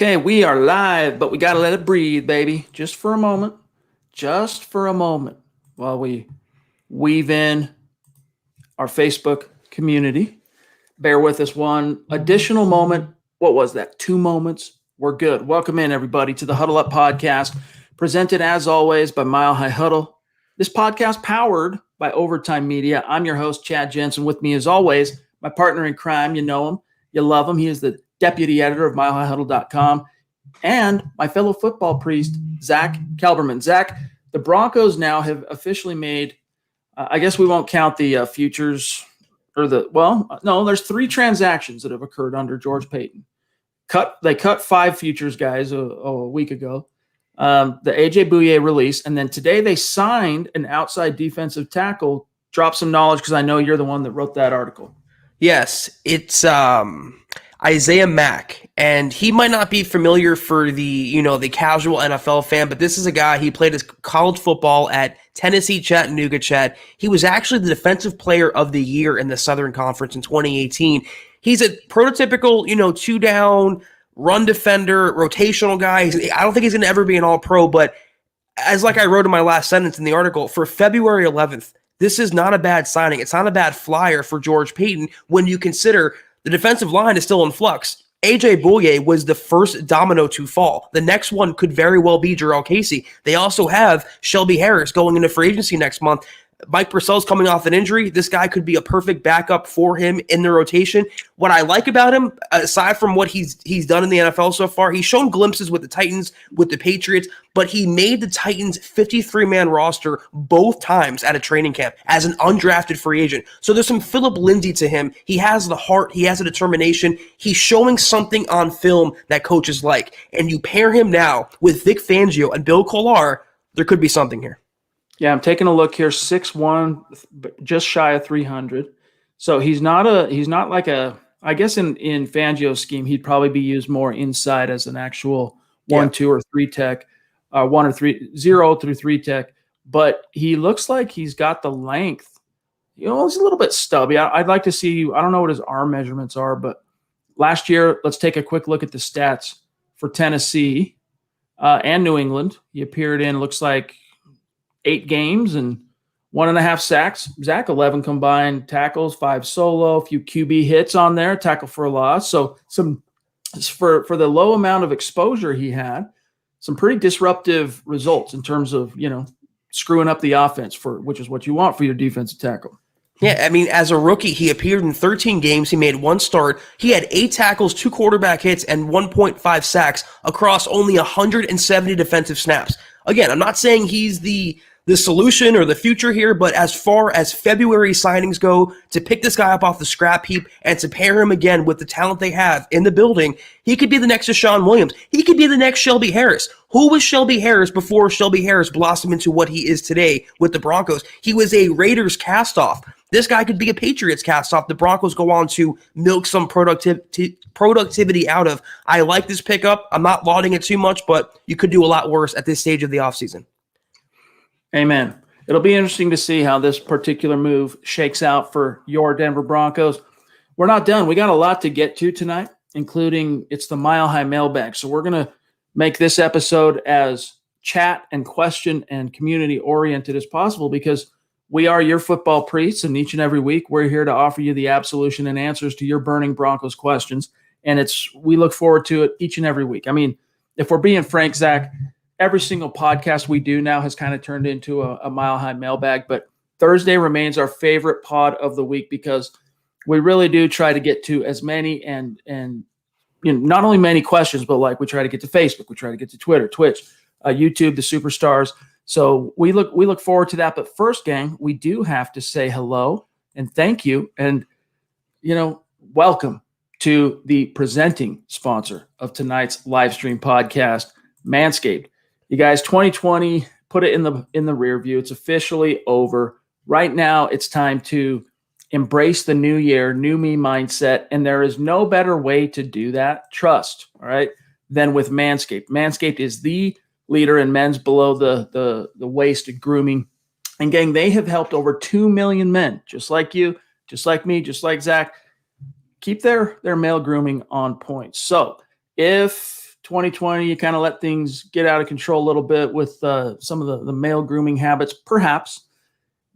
Okay, we are live, but we got to let it breathe, baby. Just for a moment. Just for a moment while we weave in our Facebook community. Bear with us one additional moment. What was that? 2 moments? We're good. Welcome in, everybody, to the Huddle Up podcast, presented as always by Mile High Huddle. This podcast powered by Overtime Media. I'm your host, Chad Jensen. With me, as always, my partner in crime. You know him. You love him. He is the deputy editor of milehighhuddle.com. And my fellow football priest, Zack Kelberman. Zack, the Broncos now have officially made, I guess we won't count the futures or there's 3 transactions that have occurred under George Paton. They cut 5 futures guys a week ago. The A.J. Bouye release, and then today they signed an outside defensive tackle. Drop some knowledge because I know you're the one that wrote that article. Yes, it's Isaiah Mack, and he might not be familiar for the casual NFL fan, but this is a guy, he played his college football at Tennessee Chattanooga. Chad. He was actually the defensive player of the year in the Southern Conference in 2018. He's a prototypical, 2-down run defender, rotational guy. I don't think he's going to ever be an all-pro, but as like I wrote in my last sentence in the article, for February 11th, this is not a bad signing. It's not a bad flyer for George Paton when you consider the defensive line is still in flux. A.J. Bouye was the first domino to fall. The next one could very well be Jarrell Casey. They also have Shelby Harris going into free agency next month. Mike Purcell's coming off an injury. This guy could be a perfect backup for him in the rotation. What I like about him, aside from what he's done in the NFL so far, he's shown glimpses with the Titans, with the Patriots, but he made the Titans 53-man roster both times at a training camp as an undrafted free agent. So there's some Phillip Lindsay to him. He has the heart. He has the determination. He's showing something on film that coaches like. And you pair him now with Vic Fangio and Bill Kollar, there could be something here. Yeah, I'm taking a look here. 6'1", just shy of 300. So he's not like I guess in Fangio's scheme, he'd probably be used more inside as an actual 1, 2, or 3 tech, 1 or 3, 0 through 3 tech. But he looks like he's got the length. He's a little bit stubby. I'd like to see, I don't know what his arm measurements are, but last year, let's take a quick look at the stats for Tennessee and New England. He appeared in, looks like, 8 games and 1.5 sacks. Zach, 11 combined tackles, 5 solo, a few QB hits on there, tackle for a loss. So some for the low amount of exposure he had, some pretty disruptive results in terms of, screwing up the offense which is what you want for your defensive tackle. Yeah, I mean, as a rookie, he appeared in 13 games. He made 1 start. He had 8 tackles, 2 quarterback hits, and 1.5 sacks across only 170 defensive snaps. Again, I'm not saying he's the solution or the future here, but as far as February signings go, to pick this guy up off the scrap heap and to pair him again with the talent they have in the building, he could be the next Deshaun Williams. He could be the next Shelby Harris. Who was Shelby Harris before Shelby Harris blossomed into what he is today with the Broncos? He was a Raiders cast-off. This guy could be a Patriots cast-off. The Broncos go on to milk some productivity out of. I like this pickup. I'm not lauding it too much, but you could do a lot worse at this stage of the offseason. Amen. It'll be interesting to see how this particular move shakes out for your Denver Broncos. We're not done. We got a lot to get to tonight, including it's the Mile High Mailbag. So we're going to make this episode as chat and question and community oriented as possible because we are your football priests, and each and every week we're here to offer you the absolution and answers to your burning Broncos questions. And we look forward to it each and every week. I mean, if we're being frank, Zach, every single podcast we do now has kind of turned into a Mile High Mailbag, but Thursday remains our favorite pod of the week because we really do try to get to as many and not only many questions, but like we try to get to Facebook, we try to get to Twitter, Twitch, YouTube, the superstars. So we look forward to that. But first, gang, we do have to say hello and thank you and welcome to the presenting sponsor of tonight's live stream podcast, Manscaped. You guys, 2020, put it in the rear view. It's officially over. Right now, it's time to embrace the new year, new me mindset, and there is no better way to do that, trust, all right, than with Manscaped. Manscaped is the leader in men's below the waist grooming. And gang, they have helped over 2 million men, just like you, just like me, just like Zach, keep their male grooming on point. So if 2020, you kind of let things get out of control a little bit with some of the male grooming habits. Perhaps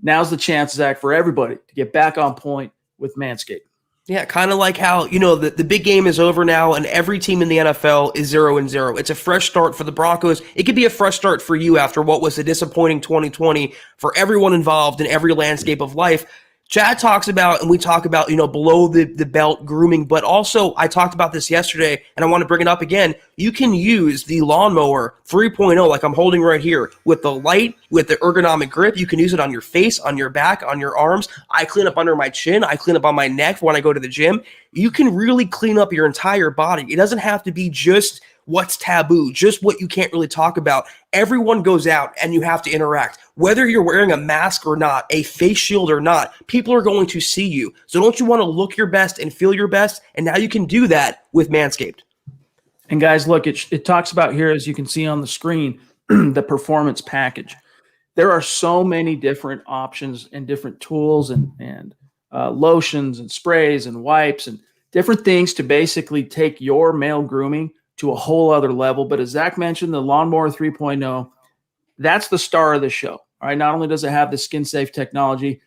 now's the chance, Zach, for everybody to get back on point with Manscaped. Yeah, kind of like how, the big game is over now and every team in the NFL is 0-0. It's a fresh start for the Broncos. It could be a fresh start for you after what was a disappointing 2020 for everyone involved in every landscape of life. Chad talks about, and we talk about, below the belt grooming, but also I talked about this yesterday and I want to bring it up again. You can use the lawnmower 3.0 like I'm holding right here with the light, with the ergonomic grip. You can use it on your face, on your back, on your arms. I clean up under my chin. I clean up on my neck when I go to the gym. You can really clean up your entire body. It doesn't have to be just what's taboo, just what you can't really talk about. Everyone goes out and you have to interact. Whether you're wearing a mask or not, a face shield or not, people are going to see you. So don't you want to look your best and feel your best? And now you can do that with Manscaped. And guys, look, it talks about here, as you can see on the screen, the performance package. There are so many different options and different tools and lotions and sprays and wipes and different things to basically take your male grooming to a whole other level. But as Zach mentioned, the Lawnmower 3.0, that's the star of the show. All right. Not only does it have the skin safe technology,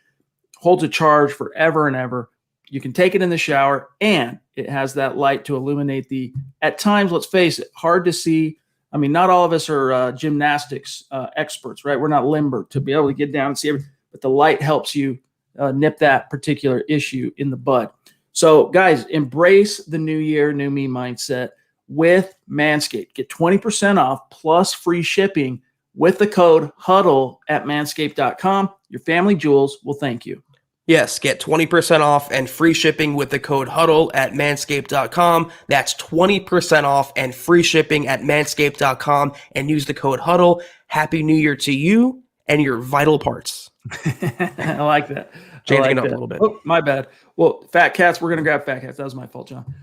holds a charge forever and ever. You can take it in the shower, and it has that light to illuminate the, at times, let's face it, hard to see. I mean, not all of us are gymnastics experts, right? We're not limber to be able to get down and see everything, but the light helps you nip that particular issue in the bud. So guys, embrace the new year, new me mindset with Manscaped. Get 20% off plus free shipping with the code HUDDLE at manscaped.com. Your family jewels will thank you. Yes, get 20% off and free shipping with the code HUDDLE at manscaped.com. That's 20% off and free shipping at manscaped.com, and use the code HUDDLE. Happy New Year to you and your vital parts. I like that. Changing it up a little bit. Oh, my bad. Well, Fat Cats, we're going to grab Fat Cats. That was my fault, John.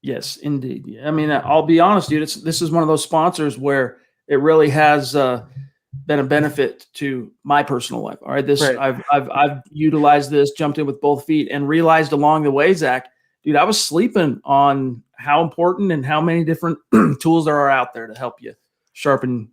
Yes, indeed. I mean, I'll be honest, dude. This is one of those sponsors where it really has been a benefit to my personal life. All right, right. I've utilized this, jumped in with both feet, and realized along the way, Zach, dude, I was sleeping on how important and how many different tools there are out there to help you sharpen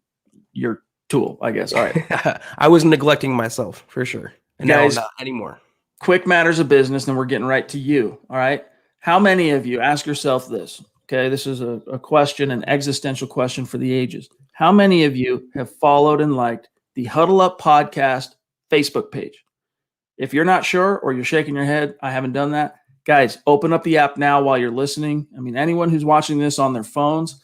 your tool, I guess. All right. I was neglecting myself for sure, and guys, now I'm not anymore. Quick matters of business, and we're getting right to you. All right. How many of you, ask yourself this, okay? This is a question, an existential question for the ages. How many of you have followed and liked the Huddle Up Podcast Facebook page? If you're not sure or you're shaking your head, I haven't done that. Guys, open up the app now while you're listening. I mean, anyone who's watching this on their phones,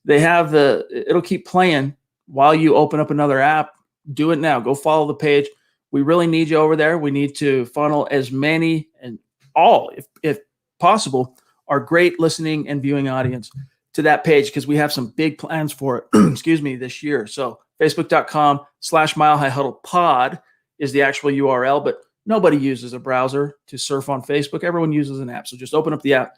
they have it'll keep playing while you open up another app. Do it now. Go follow the page. We really need you over there. We need to funnel as many and all, if possible, our great listening and viewing audience to that page, because we have some big plans for it, this year. So facebook.com/milehighhuddlepod is the actual URL, but nobody uses a browser to surf on Facebook. Everyone uses an app. So just open up the app,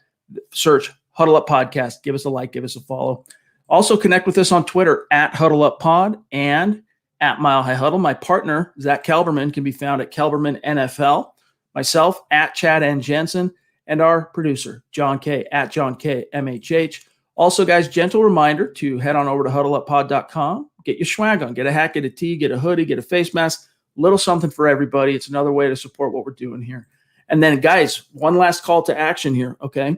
search Huddle Up Podcast, give us a like, give us a follow. Also connect with us on Twitter at Huddle Up Pod and at Mile High Huddle. My partner, Zack Kelberman, can be found at Kelberman NFL. Myself at Chad and Jensen. And our producer, John K, at John K MHH. Also, guys, gentle reminder to head on over to huddleuppod.com. Get your swag on. Get a hat, get a tee, get a hoodie, get a face mask. Little something for everybody. It's another way to support what we're doing here. And then, guys, one last call to action here, okay?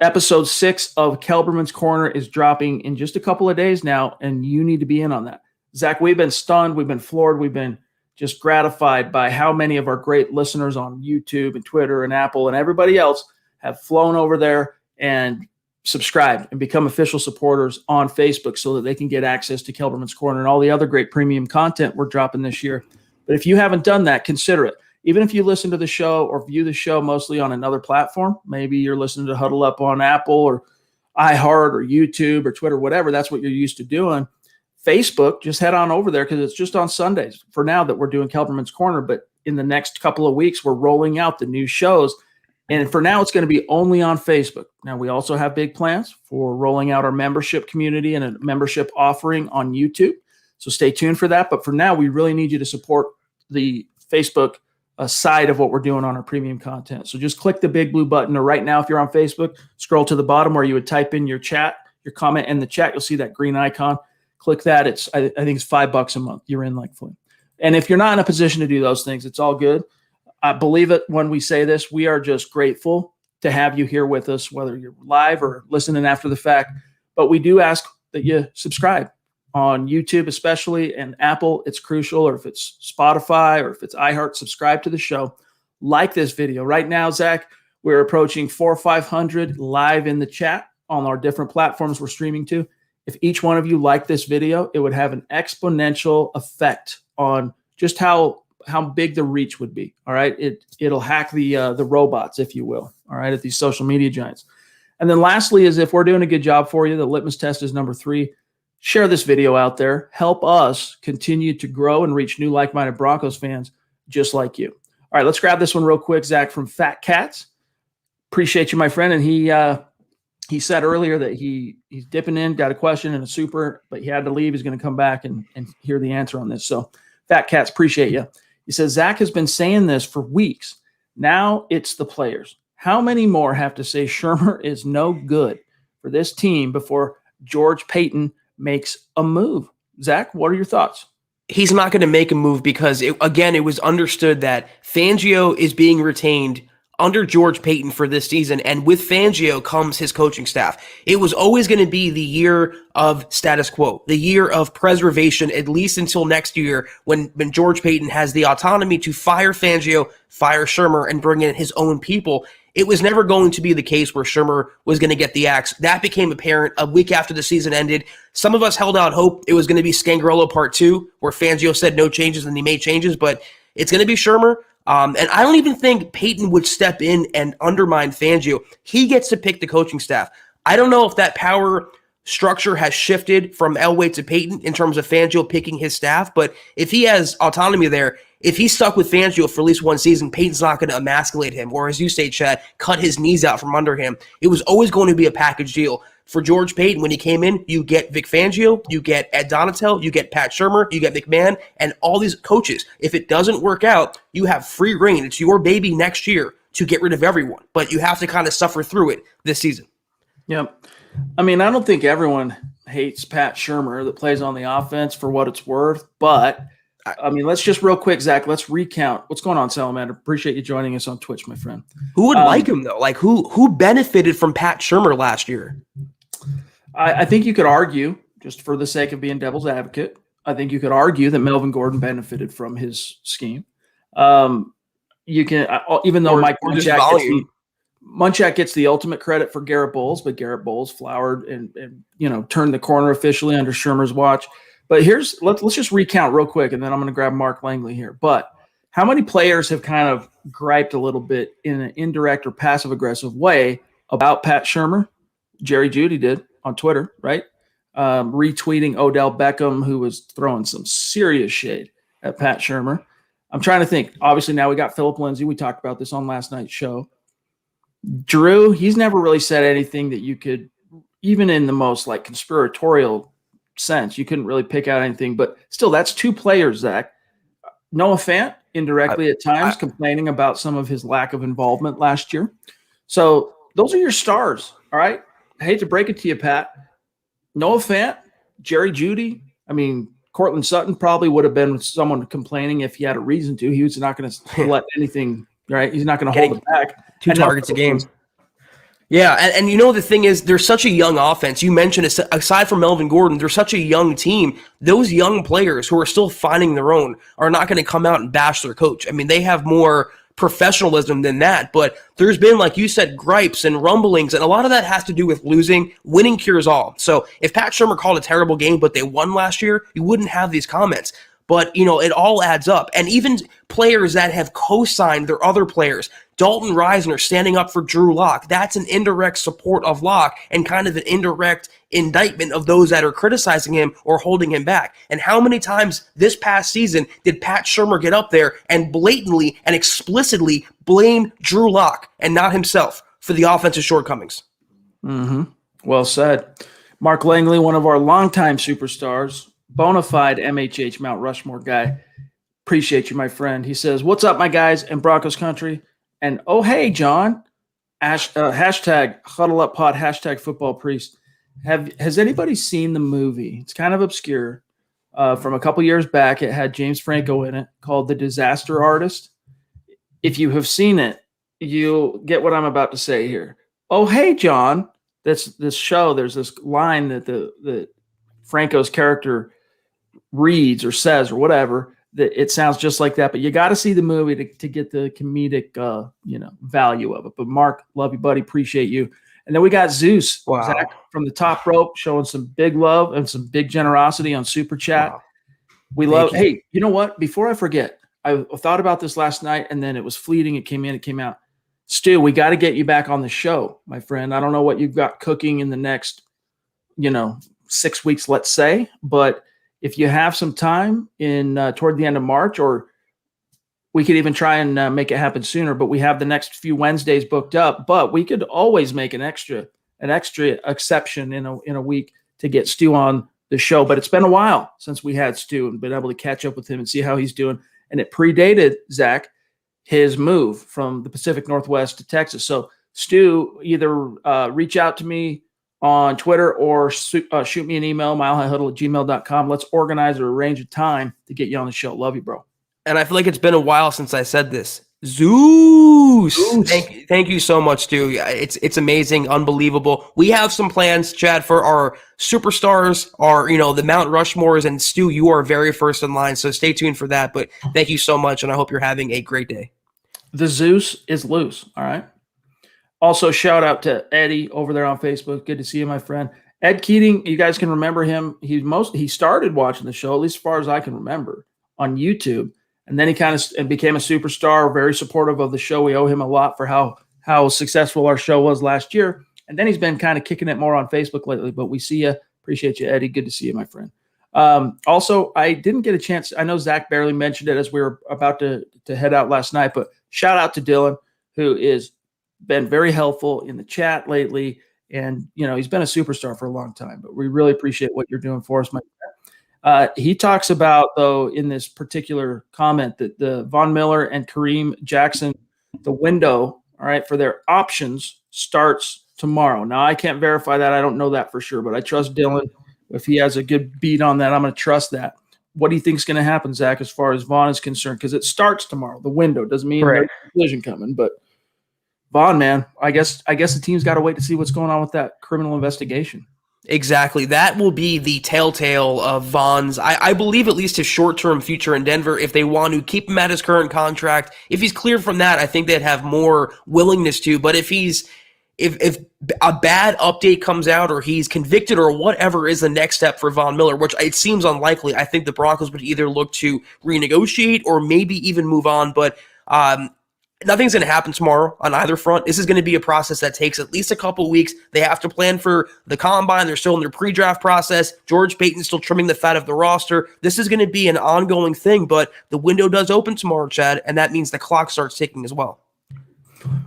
Episode 6 of Kelberman's Corner is dropping in just a couple of days now, and you need to be in on that. Zach, we've been stunned. We've been floored. We've been just gratified by how many of our great listeners on YouTube and Twitter and Apple and everybody else have flown over there and subscribed and become official supporters on Facebook so that they can get access to Kelberman's Corner and all the other great premium content we're dropping this year. But if you haven't done that, consider it. Even if you listen to the show or view the show mostly on another platform, maybe you're listening to Huddle Up on Apple or iHeart or YouTube or Twitter, whatever, that's what you're used to doing. Facebook, just head on over there because it's just on Sundays for now that we're doing Kelberman's Corner. But in the next couple of weeks, we're rolling out the new shows. And for now, it's going to be only on Facebook. Now, we also have big plans for rolling out our membership community and a membership offering on YouTube. So stay tuned for that. But for now, we really need you to support the Facebook a side of what we're doing on our premium content. So just click the big blue button, or right now, if you're on Facebook, scroll to the bottom where you would type in your comment in the chat. You'll see that green icon. Click that. I think it's $5 a month. You're in like Flynn. And if you're not in a position to do those things, it's all good. I believe it when we say this. We are just grateful to have you here with us, whether you're live or listening after the fact. But we do ask that you subscribe on YouTube, especially, and Apple. It's crucial. Or if it's Spotify or if it's iHeart, subscribe to the show. Like this video. Right now, Zach, we're approaching 400 or 500 live in the chat on our different platforms we're streaming to. If each one of you liked this video, it would have an exponential effect on just how big the reach would be. All right. It'll hack the robots, if you will. All right. At these social media giants. And then lastly is, if we're doing a good job for you, the litmus test is number 3. Share this video out there. Help us continue to grow and reach new like-minded Broncos fans just like you. All right, let's grab this one real quick. Zach from Fat Cats. Appreciate you, my friend. And he said earlier that he's dipping in, got a question and a super, but he had to leave. He's going to come back and hear the answer on this. So Fat Cats, appreciate you. He says, Zach has been saying this for weeks. Now it's the players. How many more have to say Shurmur is no good for this team before George Paton makes a move? Zach, what are your thoughts? He's not going to make a move because, it was understood that Fangio is being retained under George Paton for this season, and with Fangio comes his coaching staff. It was always going to be the year of status quo, the year of preservation, at least until next year when George Paton has the autonomy to fire Fangio, fire Shurmur, and bring in his own people. It was never going to be the case where Shurmur was going to get the axe. That became apparent a week after the season ended. Some of us held out hope it was going to be Scangarello Part 2, where Fangio said no changes and he made changes, but it's going to be Shurmur. And I don't even think Paton would step in and undermine Fangio. He gets to pick the coaching staff. I don't know if that power structure has shifted from Elway to Paton in terms of Fangio picking his staff, but if he has autonomy there, if he's stuck with Fangio for at least one season, Payton's not going to emasculate him, or as you say, Chad, cut his knees out from under him. It was always going to be a package deal. For George Paton, when he came in, you get Vic Fangio, you get Ed Donatel, you get Pat Shurmur, you get McMahon, and all these coaches. If it doesn't work out, you have free reign. It's your baby next year to get rid of everyone, but you have to kind of suffer through it this season. Yep. I mean, I don't think everyone hates Pat Shurmur that plays on the offense for what it's worth, but I mean, let's just real quick, Zach, let's recount. What's going on, Salamander? Appreciate you joining us on Twitch, my friend. Who would like him, though? Like, who benefited from Pat Shurmur last year? I think you could argue, just for the sake of being devil's advocate, I think you could argue that Melvin Gordon benefited from his scheme. You can, even though Mike Munchak gets the ultimate credit for Garrett Bowles, but Garrett Bowles flowered and turned the corner officially under Shurmur's watch. But let's just recount real quick, and then I'm going to grab Mark Langley here. But how many players have kind of griped a little bit in an indirect or passive-aggressive way about Pat Shurmur? Jerry Jeudy did on Twitter, right? Retweeting Odell Beckham, who was throwing some serious shade at Pat Shurmur. I'm trying to think. Obviously, now we got Phillip Lindsay. We talked about this on last night's show. Drew, he's never really said anything that you could, even in the most like conspiratorial sense, you couldn't really pick out anything. But still, that's 2 players, Zach. Noah Fant, indirectly at times, complaining about some of his lack of involvement last year. So those are your stars, all right? I hate to break it to you, Pat. Noah Fant, Jerry Jeudy. I mean, Cortland Sutton probably would have been someone complaining if he had a reason to. He was not going to let anything, right? He's not going to hold it back. 2 targets a game. Yeah, and the thing is, there's such a young offense. You mentioned, aside from Melvin Gordon, they're such a young team. Those young players who are still finding their own are not going to come out and bash their coach. I mean, they have more professionalism than that, but there's been, like you said, gripes and rumblings, and a lot of that has to do with losing. Winning cures all. So if Pat Shurmur called a terrible game, but they won last year, you wouldn't have these comments. But, it all adds up. And even players that have co-signed their other players, Dalton Risner standing up for Drew Lock, that's an indirect support of Lock and kind of an indirect indictment of those that are criticizing him or holding him back. And how many times this past season did Pat Shurmur get up there and blatantly and explicitly blame Drew Lock and not himself for the offensive shortcomings? Mm-hmm. Well said. Mark Langley, one of our longtime superstars, bona fide MHH Mount Rushmore guy. Appreciate you, my friend. He says, "What's up, my guys in Broncos country?" And oh, hey, John. Hashtag Huddle Up Pod. Hashtag Football Priest. Has anybody seen the movie? It's kind of obscure. From a couple years back, it had James Franco in it, called The Disaster Artist. If you have seen it, you'll get what I'm about to say here. Oh, hey, John. This show. There's this line that the Franco's character reads or says or whatever. That it sounds just like that, but you got to see the movie to get the comedic, value of it. But Mark, love you, buddy. Appreciate you. And then we got Zeus, Zach, from the top rope, showing some big love and some big generosity on Super Chat. Wow. We love. Hey, you know what? Before I forget, I thought about this last night, and then it was fleeting. It came in, it came out. Stu, we got to get you back on the show, my friend. I don't know what you've got cooking in the next, 6 weeks, let's say, but if you have some time in toward the end of March, or we could even try and make it happen sooner, but we have the next few Wednesdays booked up, but we could always make an extra exception in a week to get Stu on the show. But it's been a while since we had Stu and been able to catch up with him and see how he's doing. And it predated, Zach, his move from the Pacific Northwest to Texas. So Stu, either reach out to me on Twitter or shoot me an email, milehighhuddle@gmail.com. Let's organize or arrange a time to get you on the show. Love you, bro. And I feel like it's been a while since I said this. Zeus. Thank you so much, Stu. It's amazing, unbelievable. We have some plans, Chad, for our superstars, the Mount Rushmores, and Stu, you are very first in line, so stay tuned for that. But thank you so much, and I hope you're having a great day. The Zeus is loose, all right? Also, shout out to Eddie over there on Facebook. Good to see you, my friend. Ed Keating, you guys can remember him. He started watching the show, at least as far as I can remember, on YouTube. And then he kind of became a superstar, very supportive of the show. We owe him a lot for how successful our show was last year. And then he's been kind of kicking it more on Facebook lately. But we see you. Appreciate you, Eddie. Good to see you, my friend. Also, I didn't get a chance. I know Zach barely mentioned it as we were about to head out last night. But shout out to Dylan, who is been very helpful in the chat lately. And, he's been a superstar for a long time. But we really appreciate what you're doing for us, my friend. He talks about, though, in this particular comment that the Von Miller and Kareem Jackson, the window, all right, for their options starts tomorrow. Now, I can't verify that. I don't know that for sure, but I trust Dylan. If he has a good beat on that, I'm going to trust that. What do you think is going to happen, Zach, as far as Vaughn is concerned? Because it starts tomorrow. The window doesn't mean there's a collision coming, but Vaughn, man, I guess the team's got to wait to see what's going on with that criminal investigation. Exactly. That will be the telltale of Vaughn's, I believe, at least his short-term future in Denver. If they want to keep him at his current contract, if he's cleared from that, I think they'd have more willingness to. But if a bad update comes out or he's convicted or whatever is the next step for Von Miller, which it seems unlikely, I think the Broncos would either look to renegotiate or maybe even move on. But nothing's going to happen tomorrow on either front. This is going to be a process that takes at least a couple weeks. They have to plan for the combine. They're still in their pre-draft process. George Paton's still trimming the fat of the roster. This is going to be an ongoing thing, but the window does open tomorrow, Chad, and that means the clock starts ticking as well.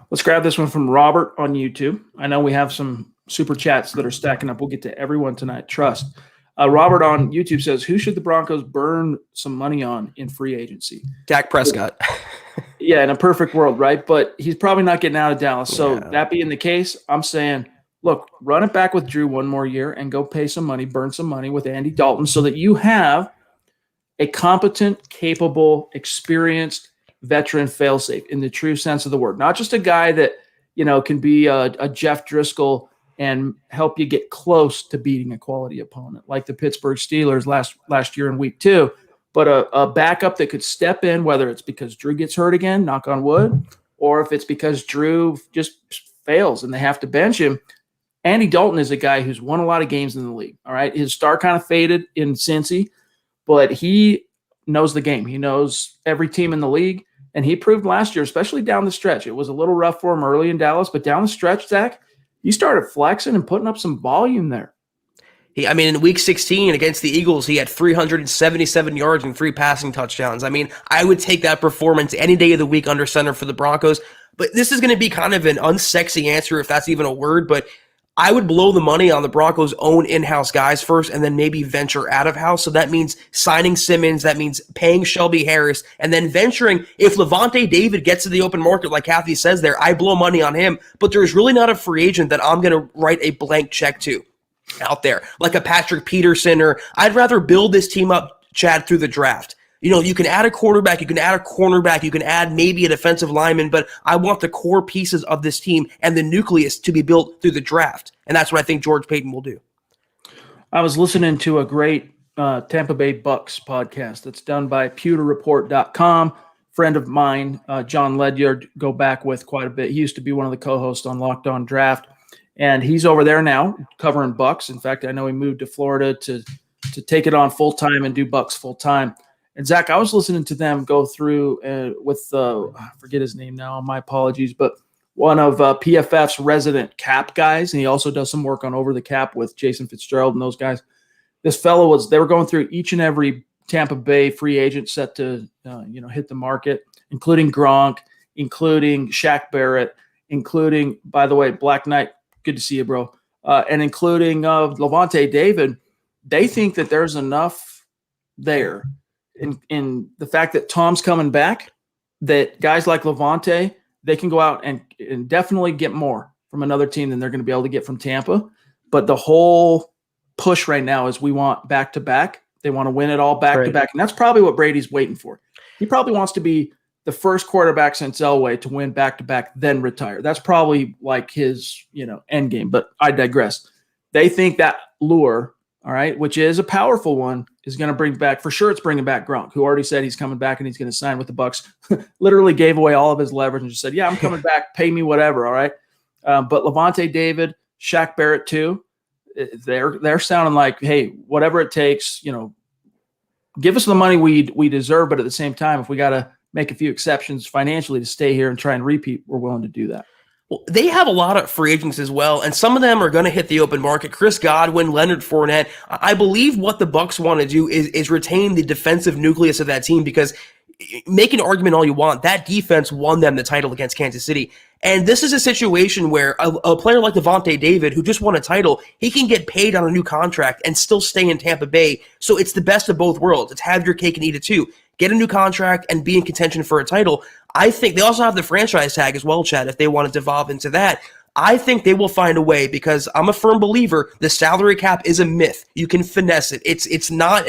Let's grab this one from Robert on YouTube. I know we have some super chats that are stacking up. We'll get to everyone tonight. Trust. Robert on YouTube says, who should the Broncos burn some money on in free agency? Dak Prescott. Yeah, in a perfect world, right? But he's probably not getting out of Dallas. So that being the case, I'm saying, look, run it back with Drew one more year and go pay some money, burn some money with Andy Dalton so that you have a competent, capable, experienced veteran failsafe in the true sense of the word. Not just a guy that, can be a Jeff Driscoll and help you get close to beating a quality opponent like the Pittsburgh Steelers last year in week 2, but a backup that could step in, whether it's because Drew gets hurt again, knock on wood, or if it's because Drew just fails and they have to bench him. Andy Dalton is a guy who's won a lot of games in the league, all right? His star kind of faded in Cincy, but he knows the game. He knows every team in the league, and he proved last year, especially down the stretch. It was a little rough for him early in Dallas, but down the stretch, Zach, he started flexing and putting up some volume there. In week 16 against the Eagles, he had 377 yards and 3 passing touchdowns. I would take that performance any day of the week under center for the Broncos. But this is going to be kind of an unsexy answer, if that's even a word. But I would blow the money on the Broncos' own in-house guys first and then maybe venture out of house. So that means signing Simmons. That means paying Shelby Harris and then venturing. If Levante David gets to the open market, like Kathy says there, I blow money on him. But there's really not a free agent that I'm going to write a blank check to out there, like a Patrick Peterson, or I'd rather build this team up, Chad, through the draft. You can add a quarterback, you can add a cornerback, you can add maybe a defensive lineman, but I want the core pieces of this team and the nucleus to be built through the draft. And that's what I think George Paton will do. I was listening to a great Tampa Bay Bucks podcast that's done by pewterreport.com. Friend of mine, John Ledyard, go back with quite a bit. He used to be one of the co-hosts on Locked On Draft, and he's over there now covering Bucks. In fact, I know he moved to Florida to take it on full-time and do Bucks full-time. And Zach, I was listening to them go through with I forget his name now. My apologies, but one of PFF's resident cap guys, and he also does some work on Over the Cap with Jason Fitzgerald and those guys. This fellow they were going through each and every Tampa Bay free agent set to hit the market, including Gronk, including Shaq Barrett, including, by the way, Black Knight. Good to see you, bro. And including Levante David. They think that there's enough there. In the fact that Tom's coming back, that guys like Levante, they can go out and definitely get more from another team than they're going to be able to get from Tampa. But the whole push right now is we want back-to-back. They want to win it all back-to-back. And that's probably what Brady's waiting for. He probably wants to be the first quarterback since Elway to win back-to-back, then retire. That's probably like his end game. But I digress. They think that lure, all right, which is a powerful one, is going to bring back, for sure it's bringing back Gronk, who already said he's coming back and he's going to sign with the Bucks. Literally gave away all of his leverage and just said, yeah, I'm coming back, pay me whatever, all right? But Levante David, Shaq Barrett too, they're sounding like, hey, whatever it takes, give us the money we deserve, but at the same time, if we got to make a few exceptions financially to stay here and try and repeat, we're willing to do that. Well, they have a lot of free agents as well, and some of them are going to hit the open market. Chris Godwin, Leonard Fournette. I believe what the Bucs want to do is retain the defensive nucleus of that team, because make an argument all you want, that defense won them the title against Kansas City. And this is a situation where a player like Levante David, who just won a title, he can get paid on a new contract and still stay in Tampa Bay. So it's the best of both worlds. It's have your cake and eat it too. Get a new contract and be in contention for a title. I think they also have the franchise tag as well, Chad, if they wanted to evolve into that. I think they will find a way, because I'm a firm believer the salary cap is a myth. You can finesse it. It's not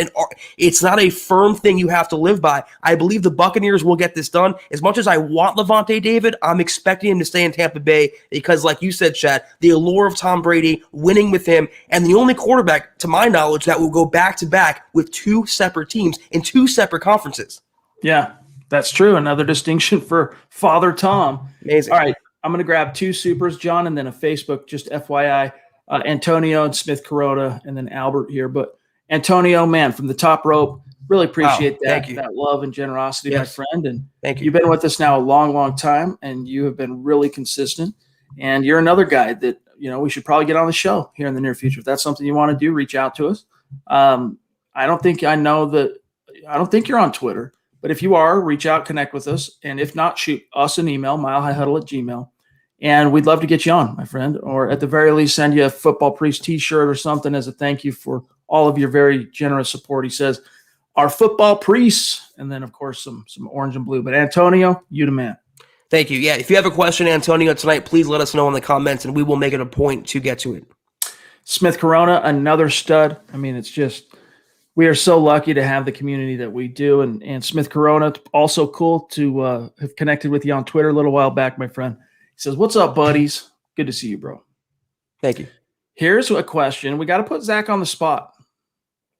a firm thing you have to live by. I believe the Buccaneers will get this done. As much as I want Levante David, I'm expecting him to stay in Tampa Bay because, like you said, Chad, the allure of Tom Brady, winning with him, and the only quarterback, to my knowledge, that will go back-to-back with two separate teams in two separate conferences. Yeah, that's true. Another distinction for Father Tom. Amazing. All right. I'm going to grab two supers, John, and then a Facebook, just FYI, Antonio and Smith Corona, and then Albert here. But Antonio, man, from the top rope, really appreciate that love and generosity, my friend. And thank you. You've been with us now a long, long time, and you have been really consistent. And you're another guy that, we should probably get on the show here in the near future. If that's something you want to do, reach out to us. I don't think you're on Twitter. But if you are, reach out, connect with us. And if not, shoot us an email, milehighhuddle@gmail.com. And we'd love to get you on, my friend. Or at the very least, send you a Football Priest t-shirt or something as a thank you for all of your very generous support. He says, our football priests. And then, of course, some orange and blue. But Antonio, you the man. Thank you. Yeah, if you have a question, Antonio, tonight, please let us know in the comments, and we will make it a point to get to it. Smith Corona, another stud. I mean, it's just – we are so lucky to have the community that we do. And Smith Corona, also cool to have connected with you on Twitter a little while back, my friend. He says, what's up, buddies? Good to see you, bro. Thank you. Here's a question. We got to put Zach on the spot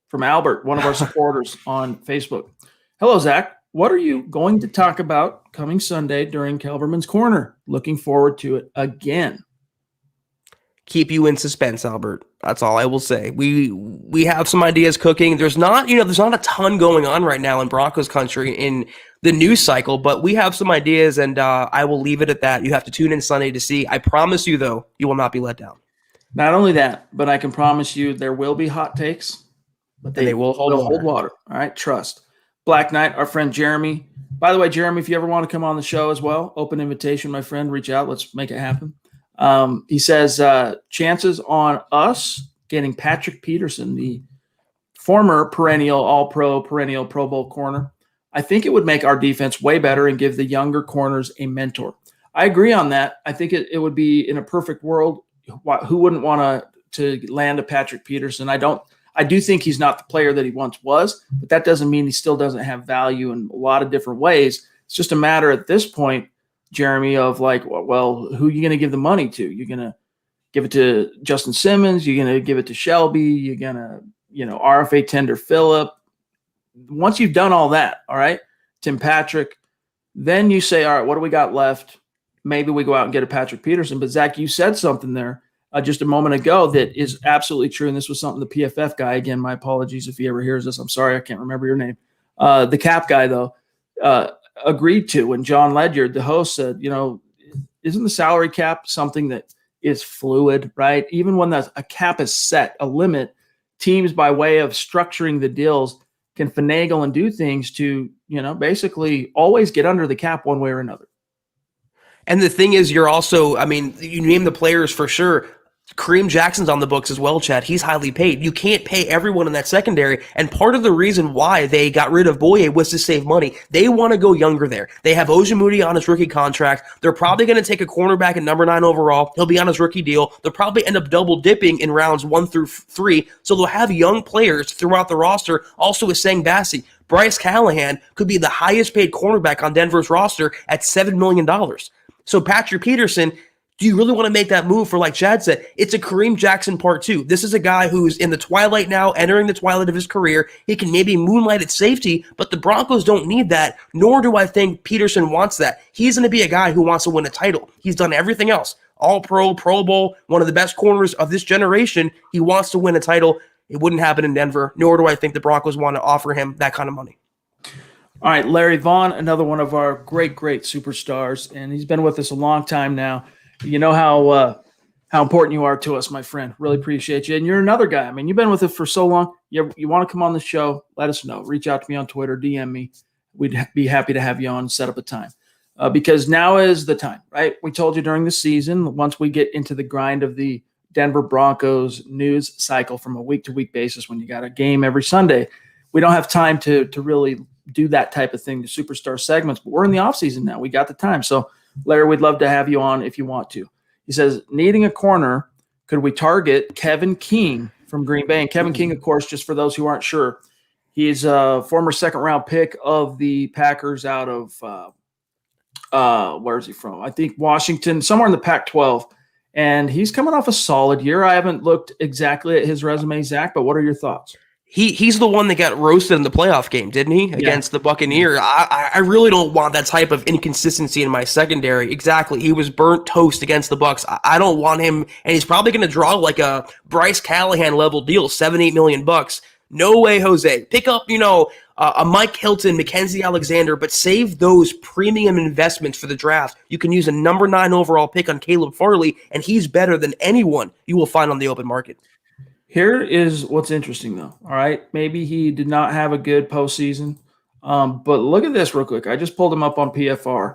from Albert, one of our supporters on Facebook. Hello, Zach. What are you going to talk about coming Sunday during Kelberman's Corner? Looking forward to it again. Keep you in suspense, Albert. That's all I will say. We have some ideas cooking. There's not a ton going on right now in Broncos country in the news cycle, but we have some ideas, and I will leave it at that. You have to tune in Sunday to see. I promise you, though, you will not be let down. Not only that, but I can promise you there will be hot takes, but they will hold water. All right, trust. Black Knight, our friend Jeremy. By the way, Jeremy, if you ever want to come on the show as well, open invitation, my friend. Reach out. Let's make it happen. He says chances on us getting Patrick Peterson, the former perennial All-Pro, perennial Pro Bowl corner. I think it would make our defense way better and give the younger corners a mentor. I agree on that. I think it would be, in a perfect world, who wouldn't want to land a Patrick Peterson? I do think he's not the player that he once was, but that doesn't mean he still doesn't have value in a lot of different ways. It's just a matter at this point, Jeremy, of like, well, who are you going to give the money to? You're going to give it to Justin Simmons? You're going to give it to Shelby? You're going to, RFA tender Phillip? Once you've done all that, all right, Tim Patrick, then you say, all right, what do we got left? Maybe we go out and get a Patrick Peterson. But Zach, you said something there just a moment ago that is absolutely true. And this was something the PFF guy, again, my apologies if he ever hears this. I'm sorry, I can't remember your name. The cap guy, though, agreed to when John Ledyard, the host, said, isn't the salary cap something that is fluid, right? Even when a cap is set, a limit, teams, by way of structuring the deals, can finagle and do things to, basically always get under the cap one way or another. And the thing is, you're also, you name the players for sure. Kareem Jackson's on the books as well, Chad. He's highly paid. You can't pay everyone in that secondary. And part of the reason why they got rid of Boye was to save money. They want to go younger there. They have Ojemudia on his rookie contract. They're probably going to take a cornerback at number 9 overall. He'll be on his rookie deal. They'll probably end up double dipping in rounds 1 through 3. So they'll have young players throughout the roster. Also with Sang Bassi, Bryce Callahan could be the highest paid cornerback on Denver's roster at $7 million. So Patrick Peterson, do you really want to make that move for, like Chad said, it's a Kareem Jackson part 2. This is a guy who's in the twilight now, entering the twilight of his career. He can maybe moonlight at safety, but the Broncos don't need that, nor do I think Peterson wants that. He's going to be a guy who wants to win a title. He's done everything else. All-Pro, Pro Bowl, one of the best corners of this generation. He wants to win a title. It wouldn't happen in Denver, nor do I think the Broncos want to offer him that kind of money. All right, Larry Vaughn, another one of our great superstars, and he's been with us a long time now. You know how important you are to us, my friend. Really appreciate you. And you're another guy. You've been with us for so long. You want to come on the show, let us know. Reach out to me on Twitter, DM me. We'd be happy to have you on, set up a time. Because now is the time, right? We told you during the season, once we get into the grind of the Denver Broncos news cycle from a week-to-week basis, when you got a game every Sunday, we don't have time to really do that type of thing, the superstar segments. But we're in the offseason now. We got the time. So, Larry, we'd love to have you on if you want to. He says, needing a corner, could we target Kevin King from Green Bay? And Kevin King, of course, just for those who aren't sure, he's a former second-round pick of the Packers out of where is he from? I think Washington, somewhere in the Pac-12. And he's coming off a solid year. I haven't looked exactly at his resume, Zach, but what are your thoughts? He's the one that got roasted in the playoff game, didn't he? Against the Buccaneers. I really don't want that type of inconsistency in my secondary. Exactly. He was burnt toast against the Bucs. I don't want him, and he's probably going to draw like a Bryce Callahan level deal, $7-8 million. No way, Jose. Pick up, a Mike Hilton, Mackenzie Alexander, but save those premium investments for the draft. You can use a number 9 overall pick on Caleb Farley, and he's better than anyone you will find on the open market. Here is what's interesting, though. All right, maybe he did not have a good postseason, but look at this real quick. I just pulled him up on PFR.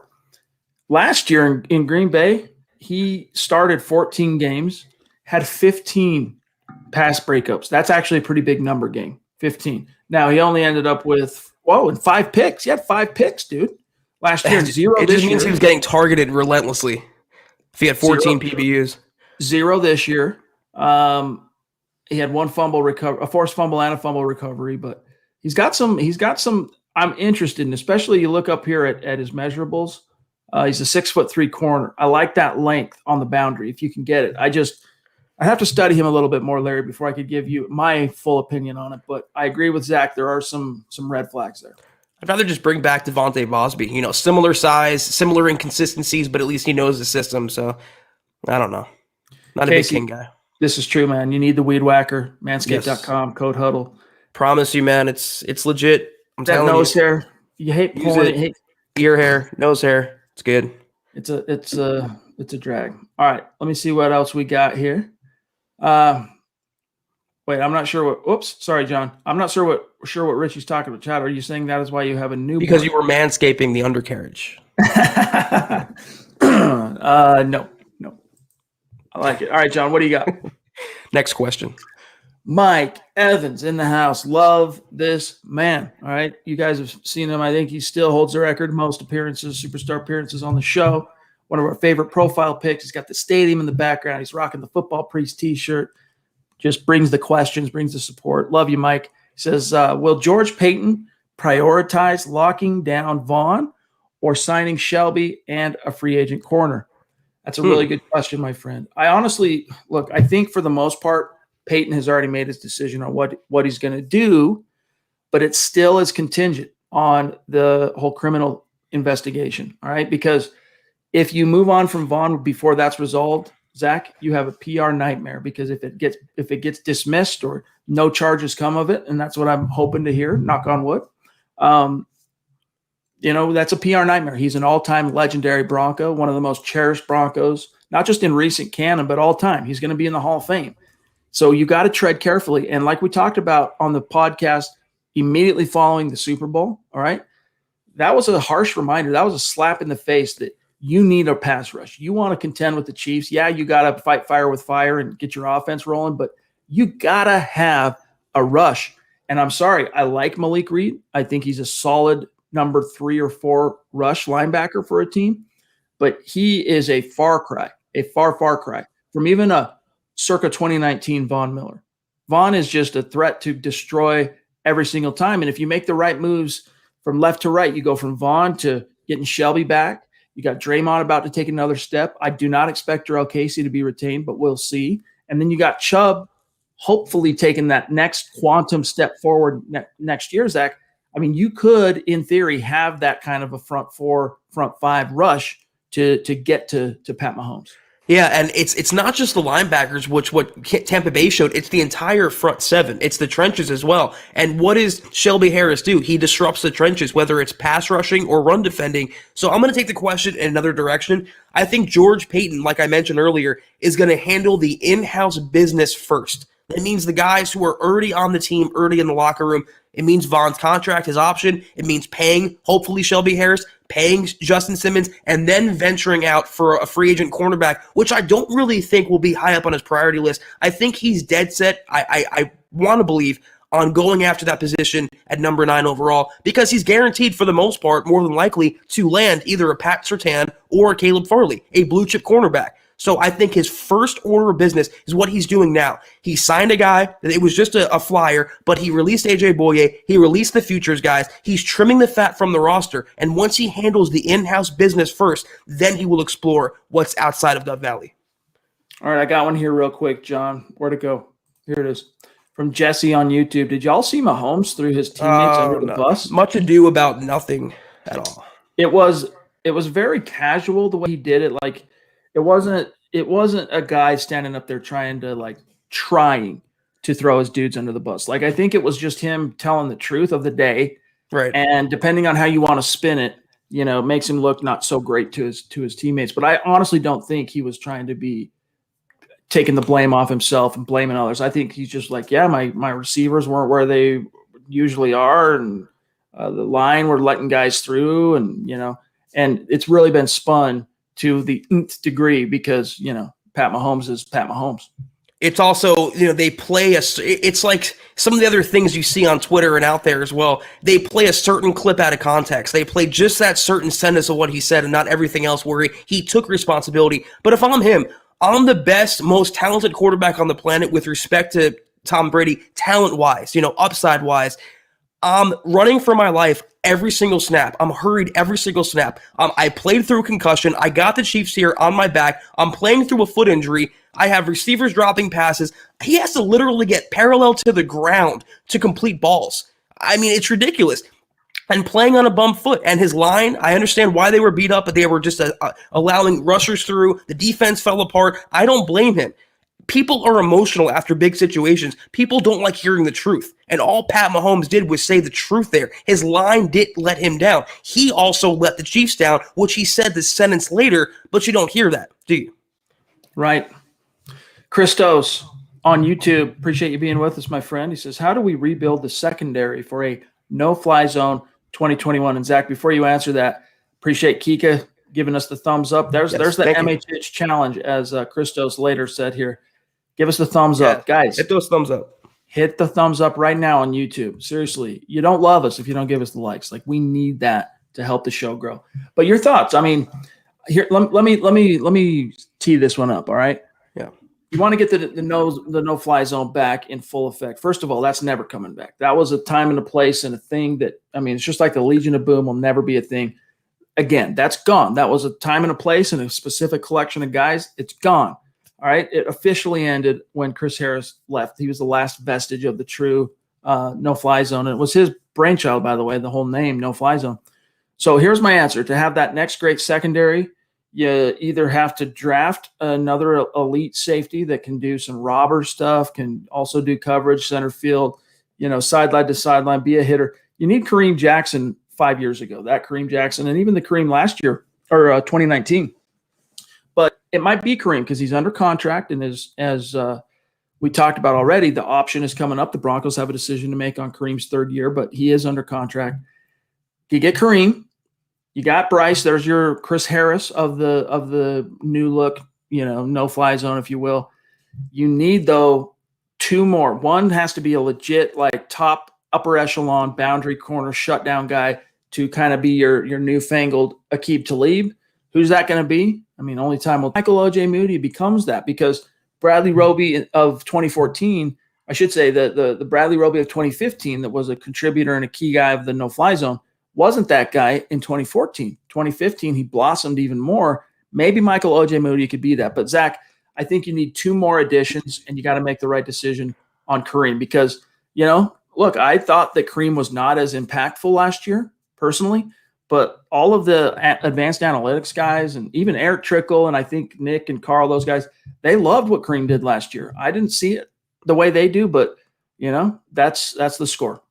Last year in Green Bay, he started 14 games, had 15 pass breakups. That's actually a pretty big number, game, 15. Now, he only ended up with, and 5 picks. He had 5 picks, dude. Last year, 0 it this just means year. he was getting targeted relentlessly. If he had 14 PBUs. 0 this year. He had 1 fumble recovery, a forced fumble and a fumble recovery, but he's got some I'm interested in, especially you look up here at his measurables. He's a 6'3" corner. I like that length on the boundary if you can get it. I have to study him a little bit more, Larry, before I could give you my full opinion on it. But I agree with Zach. There are some red flags there. I'd rather just bring back Devontae Bosby. Similar size, similar inconsistencies, but at least he knows the system. So I don't know. Not Casey, a big King guy. This is true, man. You need the weed whacker. Manscaped.com, code Huddle. Promise you, man. It's legit. I'm telling you. That nose hair. You hate porn. You hate ear hair, nose hair. It's good. It's a drag. All right. Let me see what else we got here. Wait, I'm not sure what. Oops, sorry, John. I'm not sure what Richie's talking about. Chad, are you saying that is why you have a new? Because you were manscaping the undercarriage. No. I like it. All right, John, what do you got? Next question. Mike Evans in the house. Love this man. All right. You guys have seen him. I think he still holds the record, most appearances, superstar appearances on the show. One of our favorite profile picks. He's got the stadium in the background. He's rocking the Football Priest t-shirt. Just brings the questions, brings the support. Love you, Mike. He says, will George Paton prioritize locking down Vaughn or signing Shelby and a free agent corner? That's a really good question, my friend. I honestly, look, I think for the most part, Paton has already made his decision on what he's going to do, but it still is contingent on the whole criminal investigation. All right. Because if you move on from Vaughn before that's resolved, Zach, you have a PR nightmare, because if it gets dismissed or no charges come of it, and that's what I'm hoping to hear, knock on wood, that's a PR nightmare. He's an all-time legendary Bronco, one of the most cherished Broncos, not just in recent canon, but all time. He's going to be in the Hall of Fame. So you got to tread carefully. And like we talked about on the podcast immediately following the Super Bowl, all right, that was a harsh reminder. That was a slap in the face that you need a pass rush. You want to contend with the Chiefs. Yeah, you got to fight fire with fire and get your offense rolling, but you got to have a rush. And I'm sorry, I like Malik Reed. I think he's a solid number 3 or 4 rush linebacker for a team, but he is a far cry from even a circa 2019 Von Miller. Vaughn is just a threat to destroy every single time. And if you make the right moves from left to right, you go from Vaughn to getting Shelby back. You got Draymond about to take another step. I do not expect Jarrell Casey to be retained, but we'll see. And then you got Chubb hopefully taking that next quantum step forward next year, Zach. I mean, you could, in theory, have that kind of a front 4, front 5 rush to get to Pat Mahomes. Yeah, and it's not just the linebackers, which what Tampa Bay showed. It's the entire front 7. It's the trenches as well. And what does Shelby Harris do? He disrupts the trenches, whether it's pass rushing or run defending. So I'm going to take the question in another direction. I think George Paton, like I mentioned earlier, is going to handle the in-house business first. That means the guys who are already on the team, already in the locker room. It means Vaughn's contract, his option. It means paying, hopefully, Shelby Harris, paying Justin Simmons, and then venturing out for a free agent cornerback, which I don't really think will be high up on his priority list. I think he's dead set. I want to believe on going after that position at number 9 overall, because he's guaranteed, for the most part, more than likely, to land either a Pat Surtain or a Caleb Farley, a blue-chip cornerback. So I think his first order of business is what he's doing now. He signed a guy that it was just a flyer, but he released AJ Boye. He released the futures guys. He's trimming the fat from the roster. And once he handles the in-house business first, then he will explore what's outside of Dove Valley. All right, I got one here real quick, John. Where'd it go? Here it is. From Jesse on YouTube. Did y'all see Mahomes threw his teammates under the bus? Much ado about nothing at all. It was very casual the way he did it. Like, it wasn't a guy standing up there trying to throw his dudes under the bus. Like, I think it was just him telling the truth of the day. Right. And depending on how you want to spin it, makes him look not so great to his teammates. But I honestly don't think he was trying to be taking the blame off himself and blaming others. I think he's just like, yeah, my receivers weren't where they usually are, and the line we're letting guys through, and and it's really been spun to the nth degree because, Pat Mahomes is Pat Mahomes. It's also, they play it's like some of the other things you see on Twitter and out there as well. They play a certain clip out of context. They play just that certain sentence of what he said and not everything else where he took responsibility. But if I'm him, I'm the best, most talented quarterback on the planet with respect to Tom Brady, talent-wise, upside-wise. I'm running for my life every single snap. I'm hurried every single snap. I played through a concussion. I got the Chiefs here on my back. I'm playing through a foot injury. I have receivers dropping passes. He has to literally get parallel to the ground to complete balls. I mean, it's ridiculous. And playing on a bum foot. And his line, I understand why they were beat up, but they were just allowing rushers through. The defense fell apart. I don't blame him. People are emotional after big situations. People don't like hearing the truth. And all Pat Mahomes did was say the truth there. His line didn't let him down. He also let the Chiefs down, which he said this sentence later, but you don't hear that, do you? Right. Christos on YouTube, appreciate you being with us, my friend. He says, how do we rebuild the secondary for a no-fly zone 2021? And Zach, before you answer that, appreciate Kika giving us the thumbs up. There's the MHH challenge, as Christos later said here. Give us the thumbs up, guys. Hit those thumbs up. Hit the thumbs up right now on YouTube. Seriously, you don't love us if you don't give us the likes. Like, we need that to help the show grow. But your thoughts? I mean, here, let me tee this one up. All right. Yeah. You want to get the no-fly zone back in full effect. First of all, that's never coming back. That was a time and a place and a thing that, I mean, it's just like the Legion of Boom will never be a thing again. That's gone. That was a time and a place and a specific collection of guys. It's gone. All right. It officially ended when Chris Harris left. He was the last vestige of the true no-fly zone. And it was his brainchild, by the way, the whole name, no-fly zone. So here's my answer. To have that next great secondary, you either have to draft another elite safety that can do some robber stuff, can also do coverage, center field, sideline to sideline, be a hitter. You need Kareem Jackson 5 years ago, that Kareem Jackson, and even the Kareem last year or 2019. But it might be Kareem because he's under contract. And as we talked about already, the option is coming up. The Broncos have a decision to make on Kareem's third year, but he is under contract. You get Kareem. You got Bryce. There's your Chris Harris of the new look, no-fly zone, if you will. You need, though, two more. One has to be a legit, like, top upper echelon boundary corner shutdown guy to kind of be your newfangled Aqib Talib. Who's that going to be? I mean, only time will. Michael O.J. Moody becomes that, because Bradley Roby of 2014, I should say the Bradley Roby of 2015 that was a contributor and a key guy of the no-fly zone, wasn't that guy in 2014. 2015, he blossomed even more. Maybe Michael O.J. Moody could be that. But, Zach, I think you need two more additions, and you got to make the right decision on Kareem because, look, I thought that Kareem was not as impactful last year, personally, but all of the advanced analytics guys and even Eric Trickle and I think Nick and Carl, those guys, they loved what Kareem did last year. I didn't see it the way they do, but, that's the score.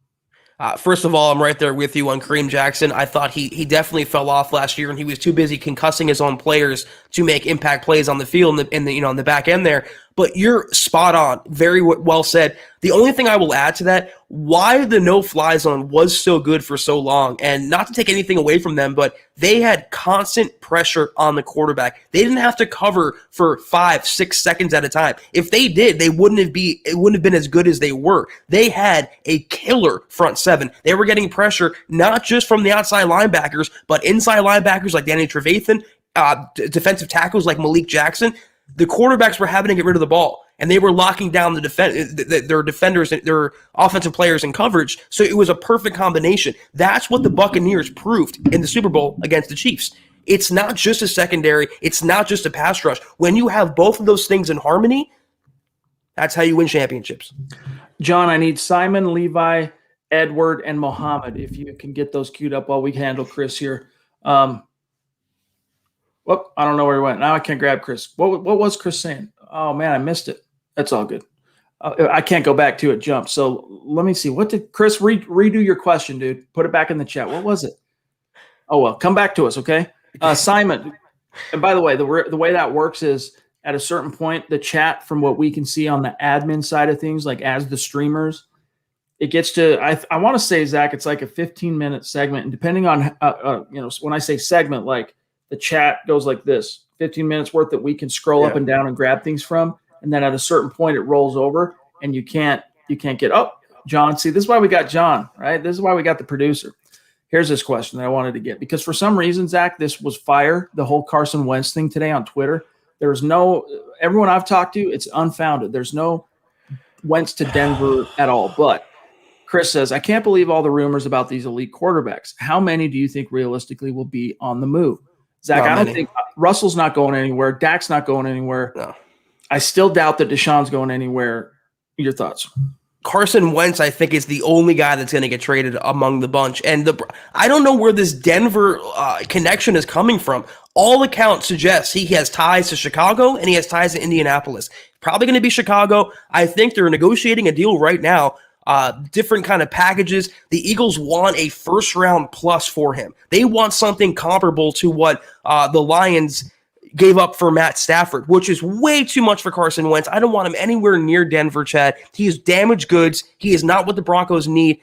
First of all, I'm right there with you on Kareem Jackson. I thought he definitely fell off last year, and he was too busy concussing his own players to make impact plays on the field in the back end there. But you're spot on. Very well said. The only thing I will add to that, why the no-fly zone was so good for so long, and not to take anything away from them, but they had constant pressure on the quarterback. They didn't have to cover for 5-6 seconds at a time. If they did, it wouldn't have been as good as they were. They had a killer front seven. They were getting pressure not just from the outside linebackers, but inside linebackers like Danny Trevathan, defensive tackles like Malik Jackson. The quarterbacks were having to get rid of the ball, and they were locking down their defenders, their offensive players in coverage. So it was a perfect combination. That's what the Buccaneers proved in the Super Bowl against the Chiefs. It's not just a secondary. It's not just a pass rush. When you have both of those things in harmony, that's how you win championships. John, I need Simon, Levi, Edward, and Mohammed. If you can get those queued up while we handle Chris here. Whoop, I don't know where he went. Now I can't grab Chris. What was Chris saying? Oh, man, I missed it. That's all good. I can't go back to it. Jump. So let me see. What did Chris redo your question, dude? Put it back in the chat. What was it? Oh, well, come back to us, okay? Simon, and by the way, the way that works is at a certain point, the chat, from what we can see on the admin side of things, like as the streamers, it gets to, I want to say, Zach, it's like a 15-minute segment. And depending on, when I say segment, like, the chat goes like this, 15 minutes worth that we can scroll up and down and grab things from. And then at a certain point, it rolls over and you can't get up. John, see, this is why we got John, right? This is why we got the producer. Here's this question that I wanted to get, because for some reason, Zach, this was fire. The whole Carson Wentz thing today on Twitter. Everyone I've talked to, it's unfounded. There's no Wentz to Denver at all. But Chris says, I can't believe all the rumors about these elite quarterbacks. How many do you think realistically will be on the move? Zach, I don't think Russell's not going anywhere. Dak's not going anywhere. No. I still doubt that Deshaun's going anywhere. Your thoughts? Carson Wentz, I think, is the only guy that's going to get traded among the bunch. And I don't know where this Denver connection is coming from. All accounts suggest he has ties to Chicago and he has ties to Indianapolis. Probably going to be Chicago. I think they're negotiating a deal right now. Different kind of packages. The Eagles want a first-round plus for him. They want something comparable to what the Lions gave up for Matt Stafford, which is way too much for Carson Wentz. I don't want him anywhere near Denver, Chad. He is damaged goods. He is not what the Broncos need,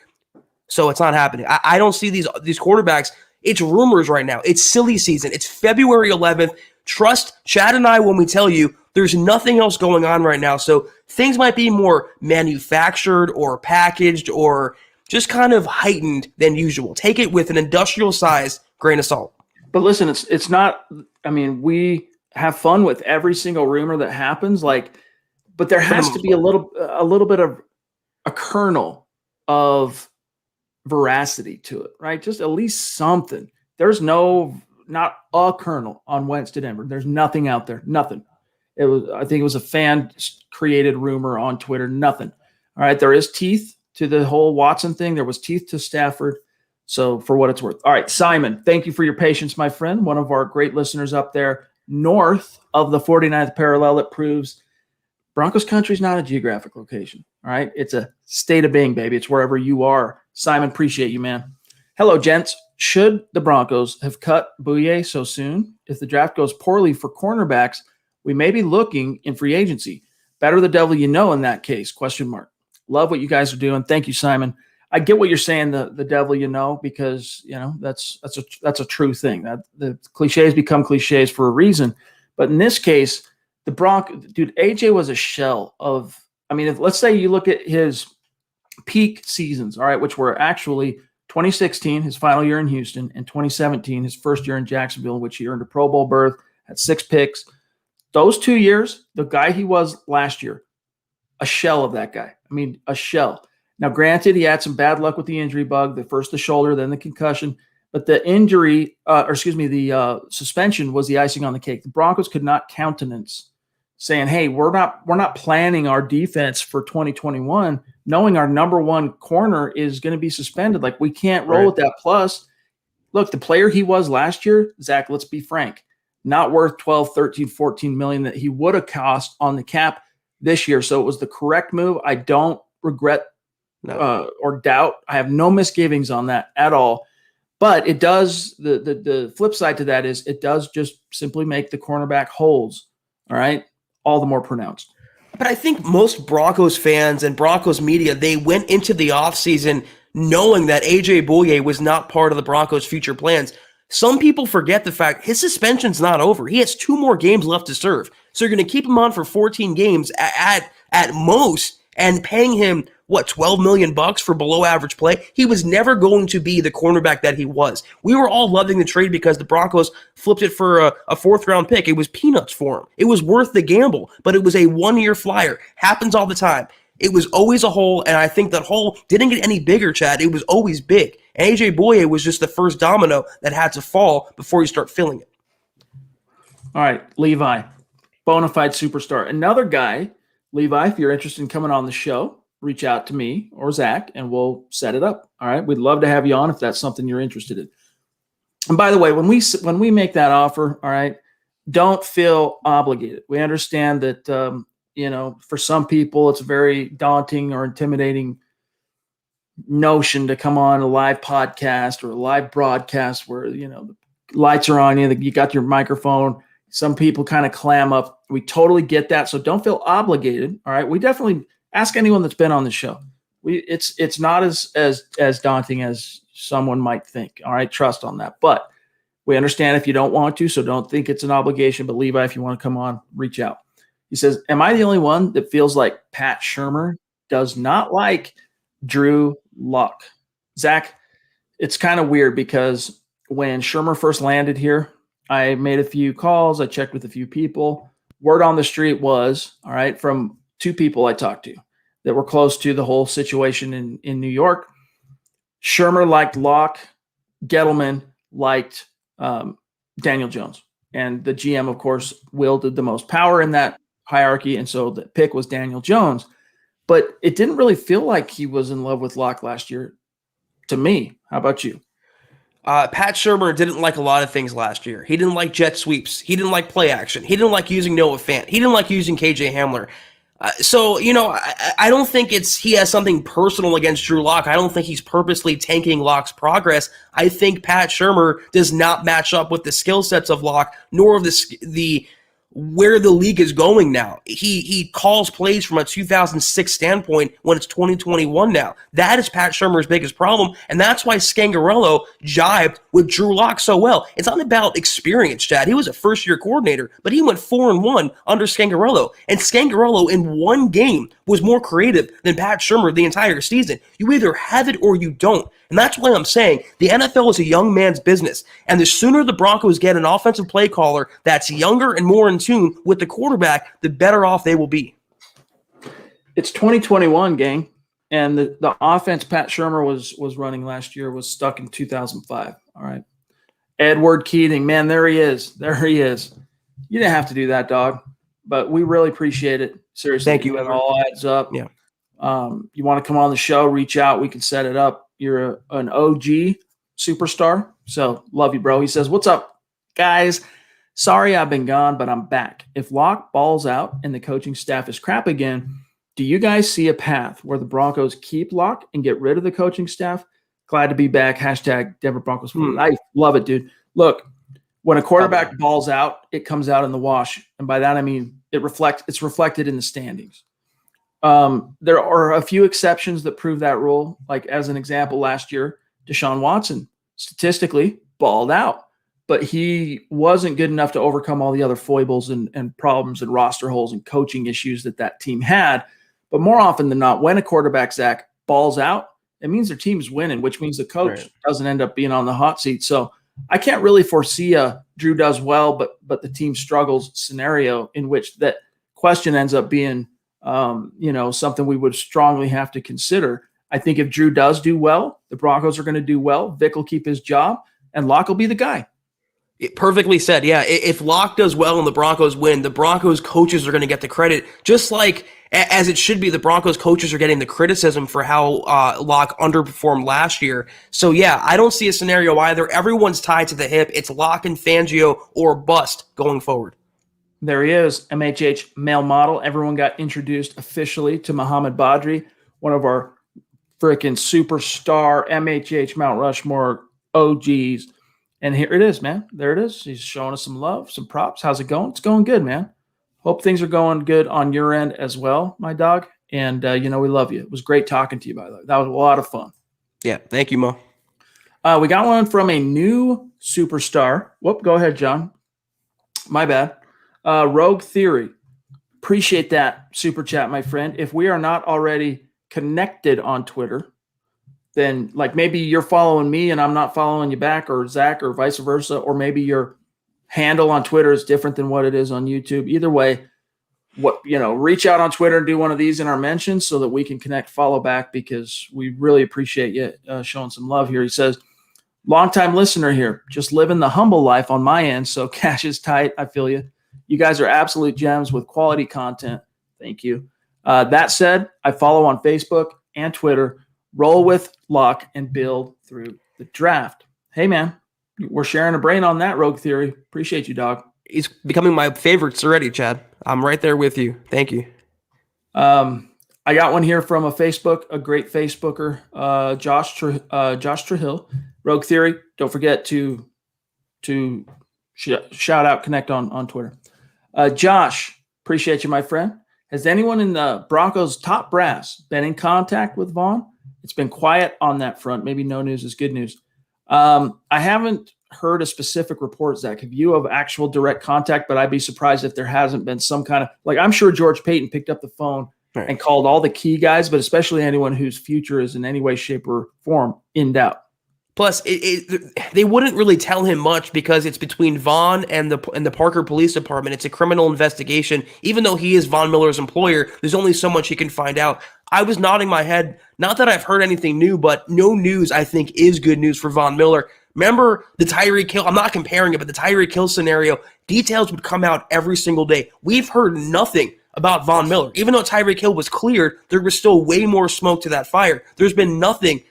so it's not happening. I don't see these quarterbacks It's rumors right now. It's silly season. It's February 11th. Trust Chad and I when we tell you there's nothing else going on right now. So things might be more manufactured or packaged or just kind of heightened than usual. Take it with an industrial size grain of salt. But listen, it's not, I mean, we have fun with every single rumor that happens, but there has to be a little bit of a kernel of veracity to it, right? Just at least something. There's not a kernel on Wentz to Denver. There's nothing out there. Nothing. I think it was a fan created rumor on Twitter. Nothing. All right. There is teeth to the whole Watson thing. There was teeth to Stafford. So for what it's worth. All right, Simon, thank you for your patience, my friend. One of our great listeners up there north of the 49th parallel. It proves Broncos country is not a geographic location. All right. It's a state of being, baby. It's wherever you are. Simon, appreciate you, man. Hello, gents. Should the Broncos have cut Bouye so soon? If the draft goes poorly for cornerbacks, we may be looking in free agency. Better the devil you know in that case, ? Love what you guys are doing. Thank you, Simon. I get what you're saying, the devil you know, because that's a true thing. That the cliches become cliches for a reason. But in this case, the dude, AJ was a shell of, let's say you look at his peak seasons, all right, which were actually 2016, his final year in Houston, and 2017, his first year in Jacksonville, in which he earned a Pro Bowl berth, had 6 picks. Those 2 years, the guy he was last year, a shell of that guy. A shell. Now, granted, he had some bad luck with the injury bug, the shoulder, then the concussion, but the injury, the suspension was the icing on the cake. The Broncos could not countenance saying, hey, we're not planning our defense for 2021, knowing our number one corner is going to be suspended. Like, we can't roll with that. Plus, look, the player he was last year, Zach, let's be frank, not worth 12, 13, 14 million that he would have cost on the cap this year. So it was the correct move. I don't regret or doubt. I have no misgivings on that at all. But it does, the flip side to that is it does just simply make the cornerback holes, all right, all the more pronounced. But I think most Broncos fans and Broncos media, they went into the offseason knowing that AJ Bouye was not part of the Broncos' future plans. Some people forget the fact his suspension's not over. He has 2 more games left to serve. So you're going to keep him on for 14 games at most and paying him, $12 million for below average play? He was never going to be the cornerback that he was. We were all loving the trade because the Broncos flipped it for a 4th-round pick. It was peanuts for him. It was worth the gamble, but it was a 1-year flyer. Happens all the time. It was always a hole, and I think that hole didn't get any bigger, Chad. It was always big. And AJ Bouye was just the first domino that had to fall before you start filling it. All right, Levi, bona fide superstar. Another guy, Levi, if you're interested in coming on the show, reach out to me or Zach, and we'll set it up. All right, we'd love to have you on if that's something you're interested in. And by the way, when we make that offer, all right, don't feel obligated. We understand that for some people it's a very daunting or intimidating notion to come on a live podcast or a live broadcast where the lights are on you, you got your microphone. Some people kind of clam up. We totally get that, so don't feel obligated. All right, we definitely ask anyone that's been on the show. It's not as daunting as someone might think. All right, trust on that. But we understand if you don't want to, so don't think it's an obligation. But Levi, if you want to come on, reach out. He says, am I the only one that feels like Pat Shurmur does not like Drew Lock? Zach, it's kind of weird because when Shurmur first landed here, I made a few calls. I checked with a few people. Word on the street was, all right, from 2 people I talked to that were close to the whole situation in New York. Shurmur liked Locke. Gettleman liked Daniel Jones. And the GM, of course, wielded the most power in that hierarchy, and so the pick was Daniel Jones. But it didn't really feel like he was in love with Locke last year to me. How about you? Pat Shurmur didn't like a lot of things last year. He didn't like jet sweeps. He didn't like play action. He didn't like using Noah Fant. He didn't like using KJ Hamler. I don't think he has something personal against Drew Lock. I don't think he's purposely tanking Lock's progress. I think Pat Shurmur does not match up with the skill sets of Lock, nor of the where the league is going now. He calls plays from a 2006 standpoint when it's 2021 now. That is Pat Shurmur's biggest problem, and that's why Scangarello jived with Drew Lock so well. It's not about experience, Chad. He was a first-year coordinator, but he went 4-1 under Scangarello, and Scangarello in one game was more creative than Pat Shurmur the entire season. You either have it or you don't, and that's why I'm saying the NFL is a young man's business, and the sooner the Broncos get an offensive play caller that's younger and more in tune with the quarterback, the better off they will be. It's 2021, gang, and the offense Pat Shurmur was running last year was stuck in 2005. All right, Edward Keating, man, there he is. You didn't have to do that, dog, but we really appreciate it. Seriously, thank you. It all adds up. Yeah. You want to come on the show? Reach out. We can set it up. You're an OG superstar, so love you, bro. He says, "What's up, guys? Sorry I've been gone, but I'm back. If Locke balls out and the coaching staff is crap again, do you guys see a path where the Broncos keep Locke and get rid of the coaching staff? Glad to be back. Hashtag Denver Broncos. I love it, dude. Look, when a quarterback balls out, it comes out in the wash. And by that, I mean it's reflected in the standings. There are a few exceptions that prove that rule. Like as an example, last year, Deshaun Watson statistically balled out, but he wasn't good enough to overcome all the other foibles and problems and roster holes and coaching issues that team had. But more often than not, when a quarterback, Zach, balls out, it means their team's winning, which means the coach doesn't end up being on the hot seat. So I can't really foresee a Drew does well, but the team struggles scenario in which that question ends up being, something we would strongly have to consider. I think if Drew does do well, the Broncos are going to do well. Vic will keep his job, and Locke will be the guy. Perfectly said. Yeah, if Locke does well and the Broncos win, the Broncos coaches are going to get the credit, just like as it should be. The Broncos coaches are getting the criticism for how Locke underperformed last year. So yeah, I don't see a scenario either. Everyone's tied to the hip. It's Locke and Fangio or bust going forward. There he is, MHH male model. Everyone got introduced officially to Muhammad Badri, one of our freaking superstar MHH Mount Rushmore OGs. And here it is, man. There it is. He's showing us some love, some props. How's it going? It's going good, man. Hope things are going good on your end as well, my dog. And, we love you. It was great talking to you, by the way. That was a lot of fun. Yeah, thank you, Mo. We got one from a new superstar. Whoop, go ahead, John. My bad. Rogue Theory. Appreciate that super chat, my friend. If we are not already connected on Twitter, then like maybe you're following me and I'm not following you back, or Zach, or vice versa, or maybe your handle on Twitter is different than what it is on YouTube. Either way, reach out on Twitter and do one of these in our mentions so that we can connect, follow back, because we really appreciate you showing some love here. He says, longtime listener here, just living the humble life on my end, so cash is tight. I feel you. You guys are absolute gems with quality content. Thank you. That said, I follow on Facebook and Twitter. Roll with Locke and build through the draft. Hey, man, we're sharing a brain on that, Rogue Theory. Appreciate you, dog. He's becoming my favorites already, Chad. I'm right there with you. Thank you. I got one here from a great Facebooker, Josh Trahill. Rogue Theory, don't forget to shout out, connect on Twitter. Josh, appreciate you, my friend. Has anyone in the Broncos top brass been in contact with Vaughn? It's been quiet on that front. Maybe no news is good news. I haven't heard a specific report, Zach. Have you of actual direct contact? But I'd be surprised if there hasn't been some kind of, like, I'm sure George Payton picked up the phone and called all the key guys, but especially anyone whose future is in any way, shape, or form in doubt. Plus, they wouldn't really tell him much because it's between Vaughn and the Parker Police Department. It's a criminal investigation. Even though he is Von Miller's employer, there's only so much he can find out. I was nodding my head. Not that I've heard anything new, but no news, I think, is good news for Von Miller. Remember the Tyreek Hill? I'm not comparing it, but the Tyreek Hill scenario, details would come out every single day. We've heard nothing about Von Miller. Even though Tyreek Hill was cleared, there was still way more smoke to that fire. There's been nothing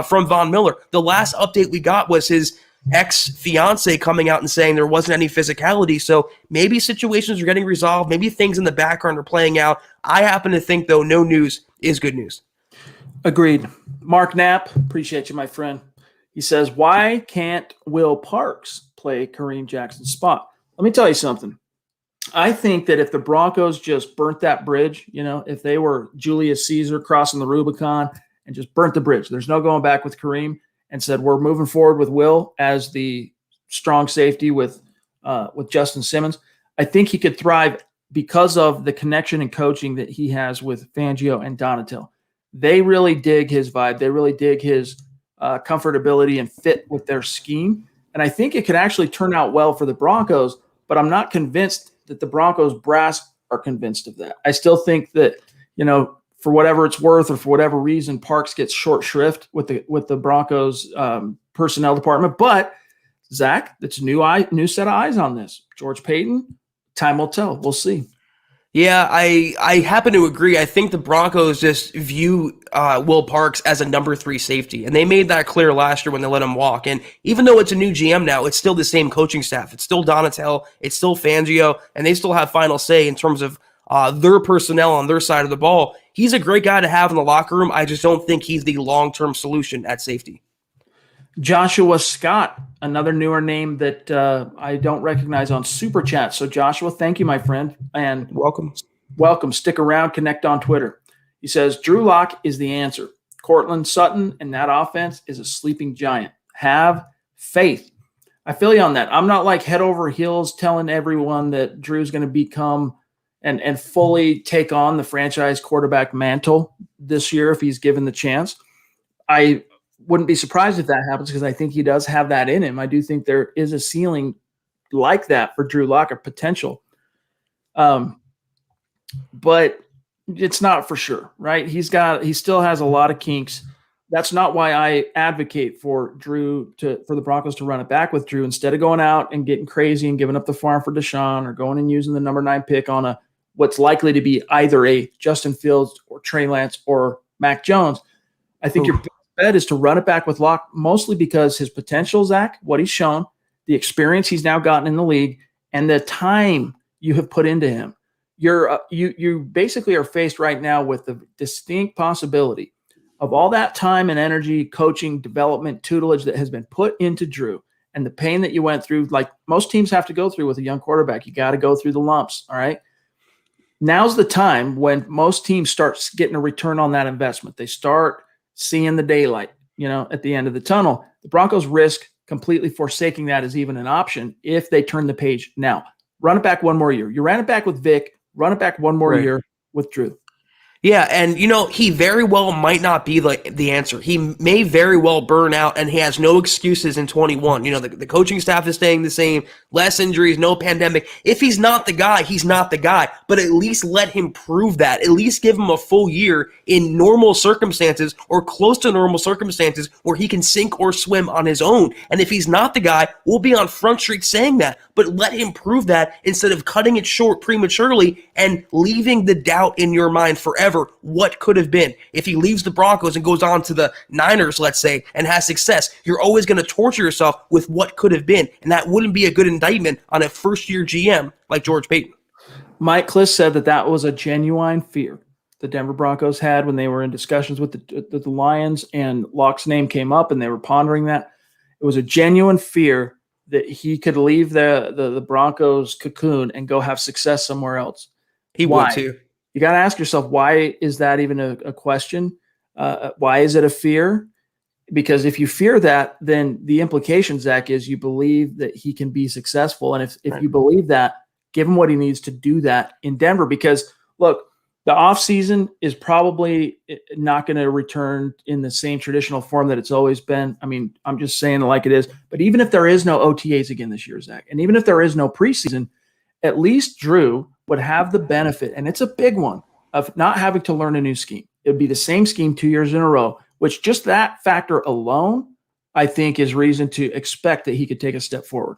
from Von Miller. The last update we got was his ex-fiance coming out and saying there wasn't any physicality. So maybe situations are getting resolved. Maybe things in the background are playing out. I happen to think, though, no news is good news. Agreed. Mark Knapp, appreciate you, my friend. He says, why can't Will Parks play Kareem Jackson's spot? Let me tell you something. I think that if the Broncos just burnt that bridge, if they were Julius Caesar crossing the Rubicon and just burnt the bridge, there's no going back with Kareem, and said we're moving forward with Will as the strong safety with Justin Simmons. I think he could thrive because of the connection and coaching that he has with Fangio and Donatel. They really dig his vibe. They really dig his comfortability and fit with their scheme. And I think it could actually turn out well for the Broncos, but I'm not convinced that the Broncos brass are convinced of that. I still think that, for whatever it's worth or for whatever reason, Parks gets short shrift with the Broncos personnel department. But Zach, that's new set of eyes on this. George Paton, time will tell. We'll see. Yeah, I happen to agree. I think the Broncos just view Will Parks as a number 3 safety, and they made that clear last year when they let him walk. And even though it's a new GM now, it's still the same coaching staff. It's still Donatel, it's still Fangio, and they still have final say in terms of their personnel on their side of the ball. He's a great guy to have in the locker room. I just don't think he's the long-term solution at safety. Joshua Scott, another newer name that I don't recognize on Super Chat. So Joshua, thank you, my friend. And welcome. Stick around, connect on Twitter. He says, Drew Lock is the answer. Cortland Sutton and that offense is a sleeping giant. Have faith. I feel you on that. I'm not like head over heels telling everyone that Drew's going to become and fully take on the franchise quarterback mantle this year if he's given the chance. I wouldn't be surprised if that happens because I think he does have that in him. I do think there is a ceiling like that for Drew Lock, a potential. But it's not for sure, right? He still has a lot of kinks. That's not why I advocate for for the Broncos to run it back with Drew instead of going out and getting crazy and giving up the farm for Deshaun or going and using the number 9 pick on what's likely to be either a Justin Fields or Trey Lance or Mac Jones. I think your best bet is to run it back with Locke, mostly because his potential, Zach, what he's shown, the experience he's now gotten in the league, and the time you have put into him. You basically are faced right now with the distinct possibility of all that time and energy, coaching, development, tutelage that has been put into Drew, and the pain that you went through, like most teams have to go through with a young quarterback. You got to go through the lumps, all right? Now's the time when most teams start getting a return on that investment. They start seeing the daylight, at the end of the tunnel. The Broncos risk completely forsaking that as even an option if they turn the page now. Run it back one more year. You ran it back with Vic. Run it back one more year with Drew. Yeah, and he very well might not be the answer. He may very well burn out, and he has no excuses in 21. The coaching staff is staying the same, less injuries, no pandemic. If he's not the guy, he's not the guy. But at least let him prove that. At least give him a full year in normal circumstances or close to normal circumstances where he can sink or swim on his own. And if he's not the guy, we'll be on Front Street saying that. But let him prove that instead of cutting it short prematurely and leaving the doubt in your mind forever. What could have been. If he leaves the Broncos and goes on to the Niners, let's say, and has success, you're always going to torture yourself with what could have been, and that wouldn't be a good indictment on a first-year GM like George Paton. Mike Kliss said that was a genuine fear the Denver Broncos had when they were in discussions with the Lions, and Locke's name came up, and they were pondering that. It was a genuine fear that he could leave the Broncos cocoon and go have success somewhere else. He would too. You got to ask yourself, why is that even a question? Why is it a fear? Because if you fear that, then the implication, Zach, is you believe that he can be successful. And if you believe that, give him what he needs to do that in Denver. Because, look, the offseason is probably not going to return in the same traditional form that it's always been. I mean, I'm just saying it like it is. But even if there is no OTAs again this year, Zach, and even if there is no preseason, at least Drew would have the benefit, and it's a big one, of not having to learn a new scheme. It would be the same scheme 2 years in a row, which just that factor alone, I think, is reason to expect that he could take a step forward.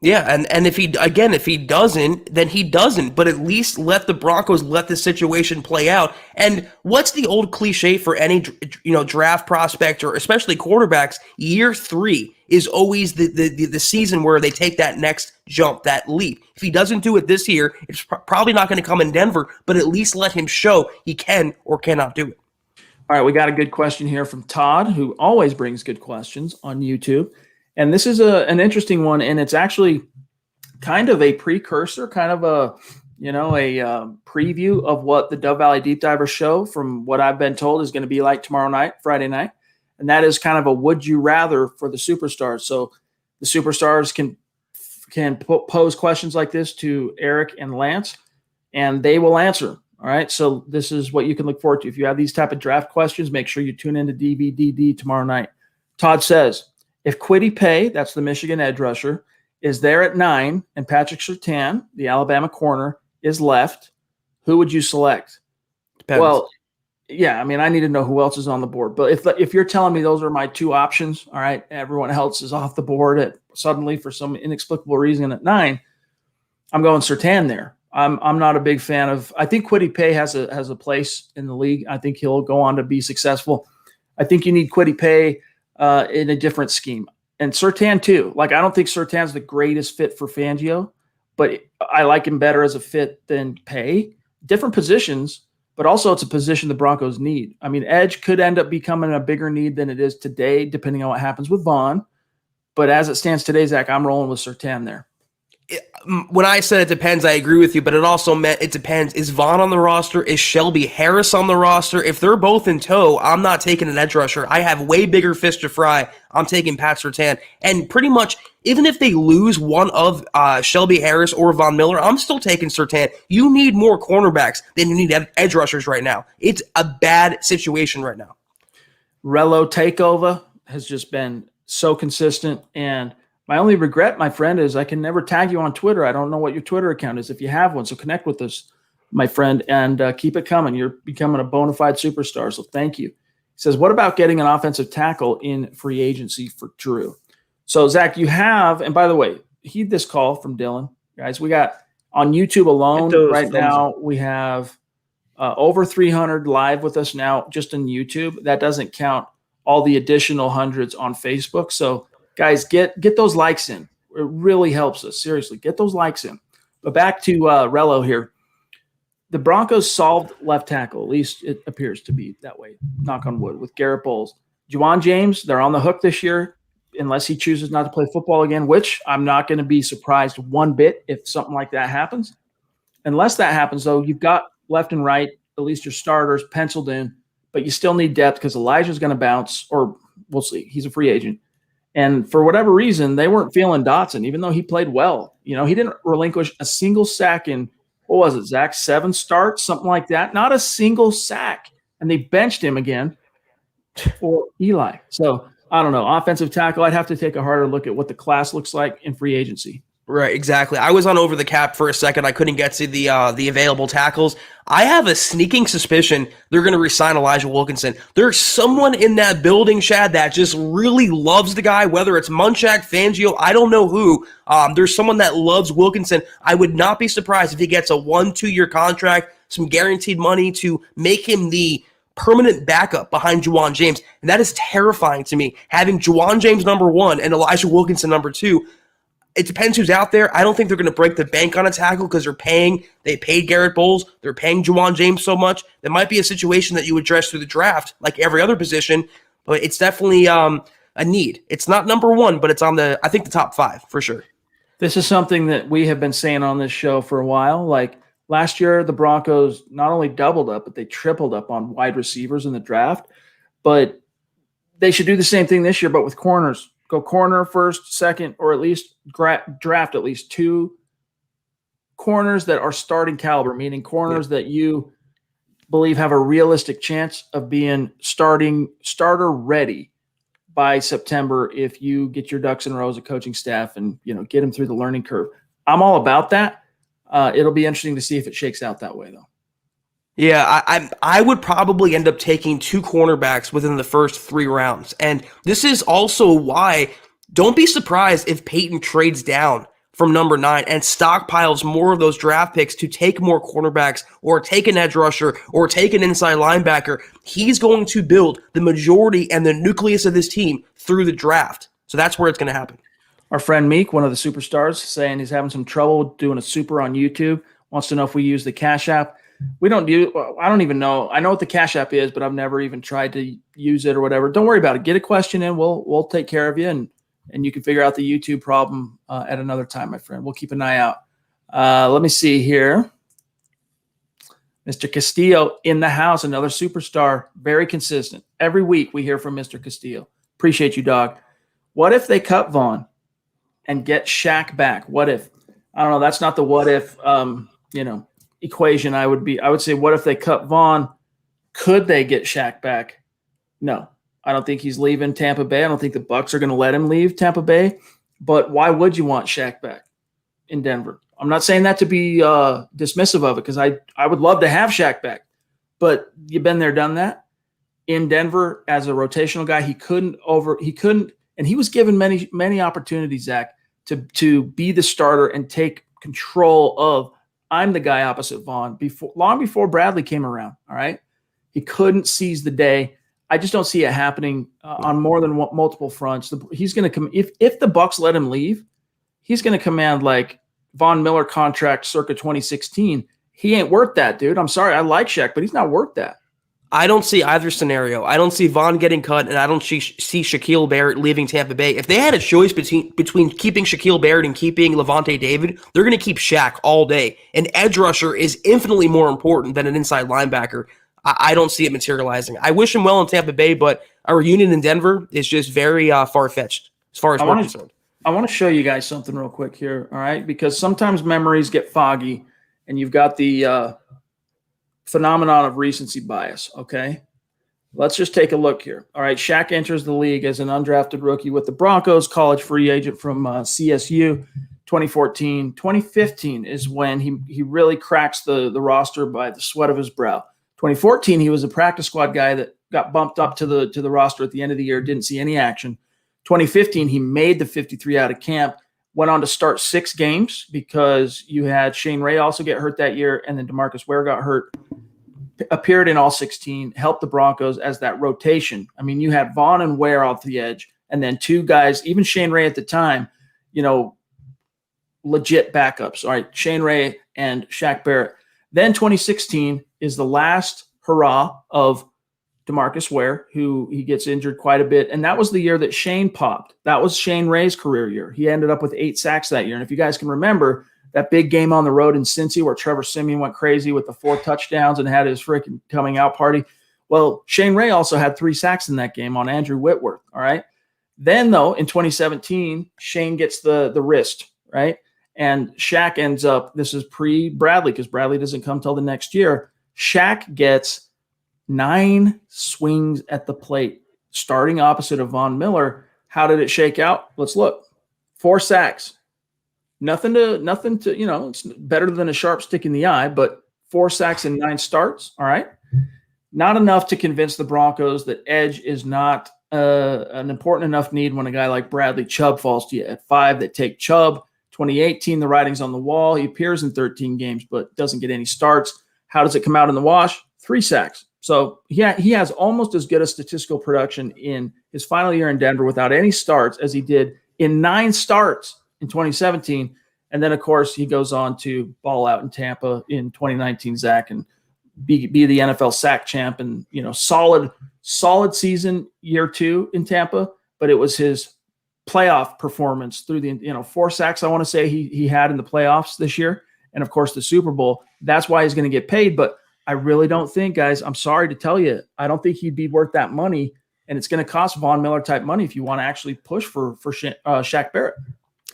Yeah, and if he doesn't, then he doesn't. But at least let the Broncos let the situation play out. And what's the old cliche for any draft prospect or especially quarterbacks? Year 3 is always the season where they take that next jump, that leap. If he doesn't do it this year, it's probably not going to come in Denver. But at least let him show he can or cannot do it. All right, we got a good question here from Todd, who always brings good questions on YouTube. And this is an interesting one, and it's actually kind of a precursor, kind of a preview of what the Dove Valley Deep Diver show, from what I've been told, is going to be like tomorrow night, Friday night. And that is kind of a would you rather for the superstars. So the superstars can pose questions like this to Eric and Lance, and they will answer. All right. So this is what you can look forward to. If you have these type of draft questions, make sure you tune into DVDD tomorrow night. Todd says, if Kwity Paye, that's the Michigan edge rusher, is there at 9 and Patrick Surtain, the Alabama corner, is left, who would you select? Depends. Well, yeah, I mean, I need to know who else is on the board. But if you're telling me those are my two options, all right, everyone else is off the board suddenly for some inexplicable reason at 9, I'm going Surtain there. I'm not a big fan of. I think Kwity Paye has a place in the league. I think he'll go on to be successful. I think you need Kwity Paye in a different scheme, and Surtain too. Like, I don't think Surtain's the greatest fit for Fangio, but I like him better as a fit than Paye. Different positions, but also it's a position the Broncos need. I mean, edge could end up becoming a bigger need than it is today, depending on what happens with Vaughn. But as it stands today, Zach, I'm rolling with Surtain there. When I said it depends, I agree with you, but it also meant it depends. Is Vaughn on the roster? Is Shelby Harris on the roster? If they're both in tow, I'm not taking an edge rusher. I have way bigger fish to fry. I'm taking Pat Surtain. And pretty much, even if they lose one of Shelby Harris or Von Miller, I'm still taking Surtain. You need more cornerbacks than you need edge rushers right now. It's a bad situation right now. Relo takeover has just been so consistent, and my only regret, my friend, is I can never tag you on Twitter. I don't know what your Twitter account is if you have one. So connect with us, my friend, and keep it coming. You're becoming a bona fide superstar, so thank you. He says, what about getting an offensive tackle in free agency for Drew? So, Zach, you have, and by the way, heed this call from Dylan. Guys, we got on YouTube alone right now, we have over 300 live with us now just on YouTube. That doesn't count all the additional hundreds on Facebook. So, guys, get those likes in. It really helps us. Seriously, get those likes in. But back to Relo here. The Broncos solved left tackle. At least it appears to be that way. Knock on wood. With Garrett Bowles. Juwan James, they're on the hook this year unless he chooses not to play football again, which I'm not going to be surprised one bit if something like that happens. Unless that happens, though, you've got left and right, at least your starters penciled in, but you still need depth because Elijah's going to bounce, or we'll see. He's a free agent. And for whatever reason, they weren't feeling Dotson, even though he played well. You know, he didn't relinquish a single sack in, what was it, Zach? 7 starts, something like that. Not a single sack. And they benched him again for Eli. So, I don't know. Offensive tackle, I'd have to take a harder look at what the class looks like in free agency. Right, exactly. I was on Over the Cap for a second. I couldn't get to the available tackles. I have a sneaking suspicion they're going to re-sign Elijah Wilkinson. There's someone in that building, Chad, that just really loves the guy, whether it's Munchak, Fangio, I don't know who. There's someone that loves Wilkinson. I would not be surprised if he gets a 1-2 year contract, some guaranteed money to make him the permanent backup behind Juwan James. And that is terrifying to me. Having Juwan James number 1 and Elijah Wilkinson number 2. It depends who's out there. I don't think they're going to break the bank on a tackle because they paid Garrett Bowles. They're paying Juwan James so much. That might be a situation that you address through the draft, like every other position, but it's definitely a need. It's not number 1, but it's on the top 5 for sure. This is something that we have been saying on this show for a while. Like last year, the Broncos not only doubled up, but they tripled up on wide receivers in the draft. But they should do the same thing this year, but with corners. Go corner first, second, or at least draft at least 2 corners that are starting caliber, meaning corners that you believe have a realistic chance of being starter ready by September if you get your ducks in a row as a coaching staff and get them through the learning curve. I'm all about that. It'll be interesting to see if it shakes out that way, though. Yeah, I would probably end up taking 2 cornerbacks within the first 3 rounds. And this is also why don't be surprised if Peyton trades down from number 9 and stockpiles more of those draft picks to take more cornerbacks or take an edge rusher or take an inside linebacker. He's going to build the majority and the nucleus of this team through the draft. So that's where it's going to happen. Our friend Meek, one of the superstars, saying he's having some trouble doing a super on YouTube, wants to know if we use the Cash App. I don't even know. I know what the Cash App is, but I've never even tried to use it or whatever. Don't worry about it. Get a question in. We'll take care of you. And and you can figure out the YouTube problem at another time, my friend. We'll keep an eye out. Let me see here. Mr. Castillo in the house, another superstar, very consistent. Every week we hear from Mr. Castillo. Appreciate you, dog. What if they cut Vaughn and get Shaq back? What if? I don't know. That's not the what if, equation. I would say, what if they cut Vaughn? Could they get Shaq back? No, I don't think he's leaving Tampa Bay. I don't think the Bucs are going to let him leave Tampa Bay. But why would you want Shaq back in Denver? I'm not saying that to be dismissive of it, because I would love to have Shaq back. But you've been there, done that. In Denver as a rotational guy, he couldn't, and he was given many opportunities, Zach, to be the starter and take control of. I'm the guy opposite Vaughn long before Bradley came around. All right, he couldn't seize the day. I just don't see it happening on more than multiple fronts. He's going to come if the Bucs let him leave. He's going to command like Von Miller contract circa 2016. He ain't worth that, dude. I'm sorry. I like Shaq, but he's not worth that. I don't see either scenario. I don't see Vaughn getting cut, and I don't see Shaquille Barrett leaving Tampa Bay. If they had a choice between keeping Shaquille Barrett and keeping Levante David, they're going to keep Shaq all day. An edge rusher is infinitely more important than an inside linebacker. I don't see it materializing. I wish him well in Tampa Bay, but a reunion in Denver is just very far-fetched as far as we're concerned. I want to show you guys something real quick here, all right? Because sometimes memories get foggy, and you've got the phenomenon of recency bias, okay? Let's just take a look here. All right, Shaq enters the league as an undrafted rookie with the Broncos, college free agent from CSU, 2014. 2015 is when he really cracks the roster by the sweat of his brow. 2014, he was a practice squad guy that got bumped up to the roster at the end of the year, didn't see any action. 2015, he made the 53 out of camp, went on to start 6 games because you had Shane Ray also get hurt that year, and then DeMarcus Ware got hurt. Appeared in all 16, helped the Broncos as that rotation. I mean, you had Vaughn and Ware off the edge, and then 2 guys, even Shane Ray at the time, legit backups. All right, Shane Ray and Shaq Barrett. Then 2016 is the last hurrah of DeMarcus Ware, who he gets injured quite a bit. And that was the year that Shane popped. That was Shane Ray's career year. He ended up with 8 sacks that year. And if you guys can remember that big game on the road in Cincy where Trevor Siemian went crazy with the 4 touchdowns and had his freaking coming out party. Well, Shane Ray also had 3 sacks in that game on Andrew Whitworth. All right. Then though, in 2017, Shane gets the wrist, right? And Shaq ends up, this is pre-Bradley because Bradley doesn't come till the next year. Shaq gets 9 swings at the plate, starting opposite of Von Miller. How did it shake out? Let's look. 4 sacks. Nothing to, it's better than a sharp stick in the eye, but 4 sacks in 9 starts. All right. Not enough to convince the Broncos that edge is not an important enough need when a guy like Bradley Chubb falls to you at 5. They take Chubb. 2018, the writing's on the wall. He appears in 13 games, but doesn't get any starts. How does it come out in the wash? 3 sacks. So he has almost as good a statistical production in his final year in Denver without any starts as he did in 9 starts in 2017. And then, of course, he goes on to ball out in Tampa in 2019, Zach, and be the NFL sack champ. And, solid season year 2 in Tampa, but it was his playoff performance through the 4 sacks I want to say he had in the playoffs this year, and of course the Super Bowl. That's why he's going to get paid. But I really don't think, guys, I'm sorry to tell you, I don't think he'd be worth that money, and it's going to cost Von Miller type money if you want to actually push for Shaq Barrett.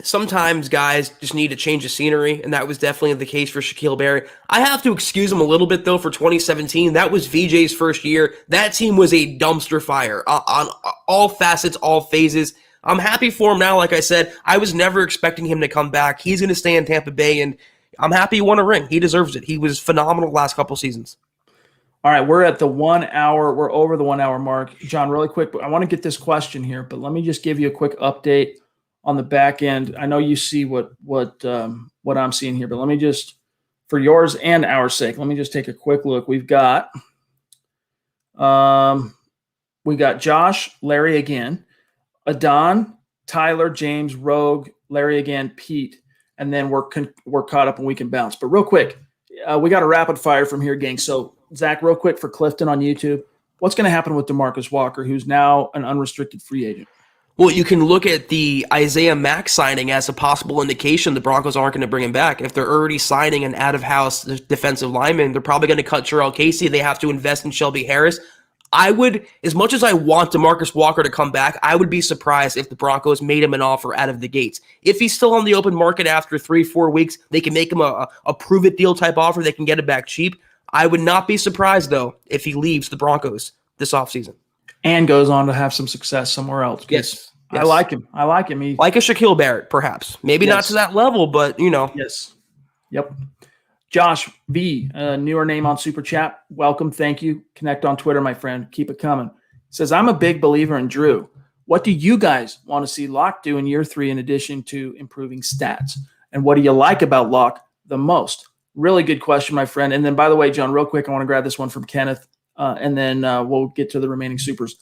Sometimes guys just need to change the scenery, and that was definitely the case for Shaquille Barrett. I have to excuse him a little bit, though, for 2017. That was VJ's first year. That team was a dumpster fire on all facets, all phases. I'm happy for him now. Like I said, I was never expecting him to come back. He's going to stay in Tampa Bay, and I'm happy he won a ring. He deserves it. He was phenomenal the last couple seasons. All right, we're at the 1 hour. We're over the 1 hour mark. John, really quick, I want to get this question here, but let me just give you a quick update on the back end. I know you see what I'm seeing here, but let me just, for yours and our sake, let me just take a quick look. We've got Josh, Larry again, Adon, Tyler, James, Rogue, Larry again, Pete, and then we're caught up and we can bounce. But real quick, we got a rapid fire from here, gang. So, Zach, real quick for Clifton on YouTube, what's going to happen with DeMarcus Walker, who's now an unrestricted free agent? Well, you can look at the Isaiah Mack signing as a possible indication the Broncos aren't going to bring him back. If they're already signing an out-of-house defensive lineman, they're probably going to cut Jarrell Casey. They have to invest in Shelby Harris. I would, as much as I want DeMarcus Walker to come back, I would be surprised if the Broncos made him an offer out of the gates. If he's still on the open market after 3-4 weeks, they can make him a prove-it deal type offer. They can get it back cheap. I would not be surprised, though, if he leaves the Broncos this offseason. And goes on to have some success somewhere else. Yes. I like him. Like a Shaquille Barrett, perhaps. Maybe not to that level, but, Yes. Yep. Josh V, newer name on Super Chat. Welcome. Thank you. Connect on Twitter, my friend. Keep it coming. Says, I'm a big believer in Drew. What do you guys want to see Locke do in year 3 in addition to improving stats? And what do you like about Locke the most? Really good question, my friend. And then, by the way, John, real quick, I want to grab this one from Kenneth, and then we'll get to the remaining supers.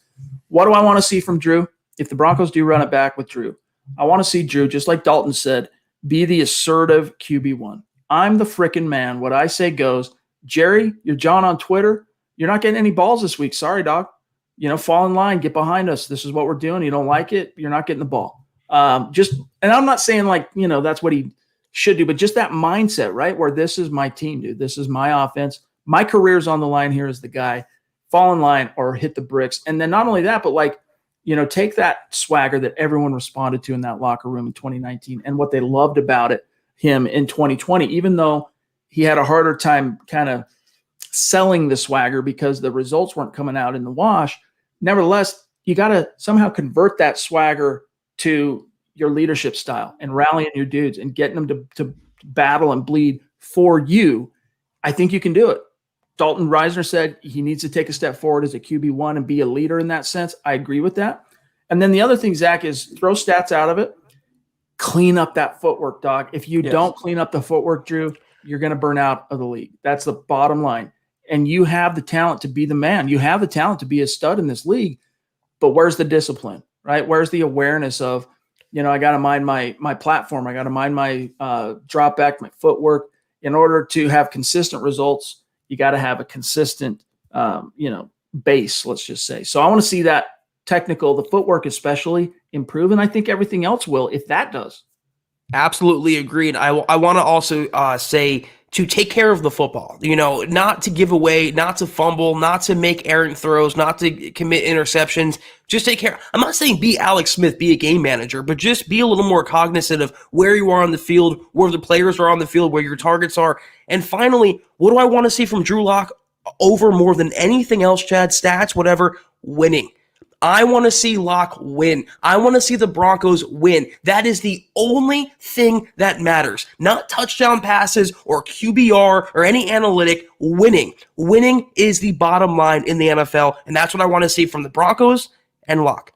What do I want to see from Drew? If the Broncos do run it back with Drew, I want to see Drew, just like Dalton said, be the assertive QB1. I'm the frickin' man. What I say goes. Jerry, you're John on Twitter. You're not getting any balls this week. Sorry, dog. Fall in line. Get behind us. This is what we're doing. You don't like it, you're not getting the ball. And I'm not saying that's what he should do, but just that mindset, right? Where this is my team, dude. This is my offense. My career's on the line here as the guy. Fall in line or hit the bricks. And then not only that, but take that swagger that everyone responded to in that locker room in 2019 and what they loved about him in 2020, even though he had a harder time kind of selling the swagger because the results weren't coming out in the wash. Nevertheless, you got to somehow convert that swagger to your leadership style and rallying your dudes and getting them to battle and bleed for you. I think you can do it. Dalton Reisner said he needs to take a step forward as a QB1 and be a leader in that sense. I agree with that. And then the other thing, Zach, is throw stats out of it. Clean up that footwork, dog. If you don't clean up the footwork, Drew, you're going to burn out of the league. That's the bottom line. And you have the talent to be the man. You have the talent to be a stud in this league. But where's the discipline, right? Where's the awareness of, I got to mind my platform. I got to mind my drop back, my footwork. In order to have consistent results, you got to have a consistent, base, let's just say. So I want to see that the footwork especially, improve, and I think everything else will if that does. Absolutely agreed. I want to also say to take care of the football, not to give away, not to fumble, not to make errant throws, not to commit interceptions. Just take care. I'm not saying be Alex Smith, be a game manager, but just be a little more cognizant of where you are on the field, where the players are on the field, where your targets are. And finally, what do I want to see from Drew Lock over more than anything else, Chad? Stats, whatever, winning. I want to see Locke win. I want to see the Broncos win. That is the only thing that matters. Not touchdown passes or QBR or any analytic. Winning. Winning is the bottom line in the NFL, and that's what I want to see from the Broncos and Locke.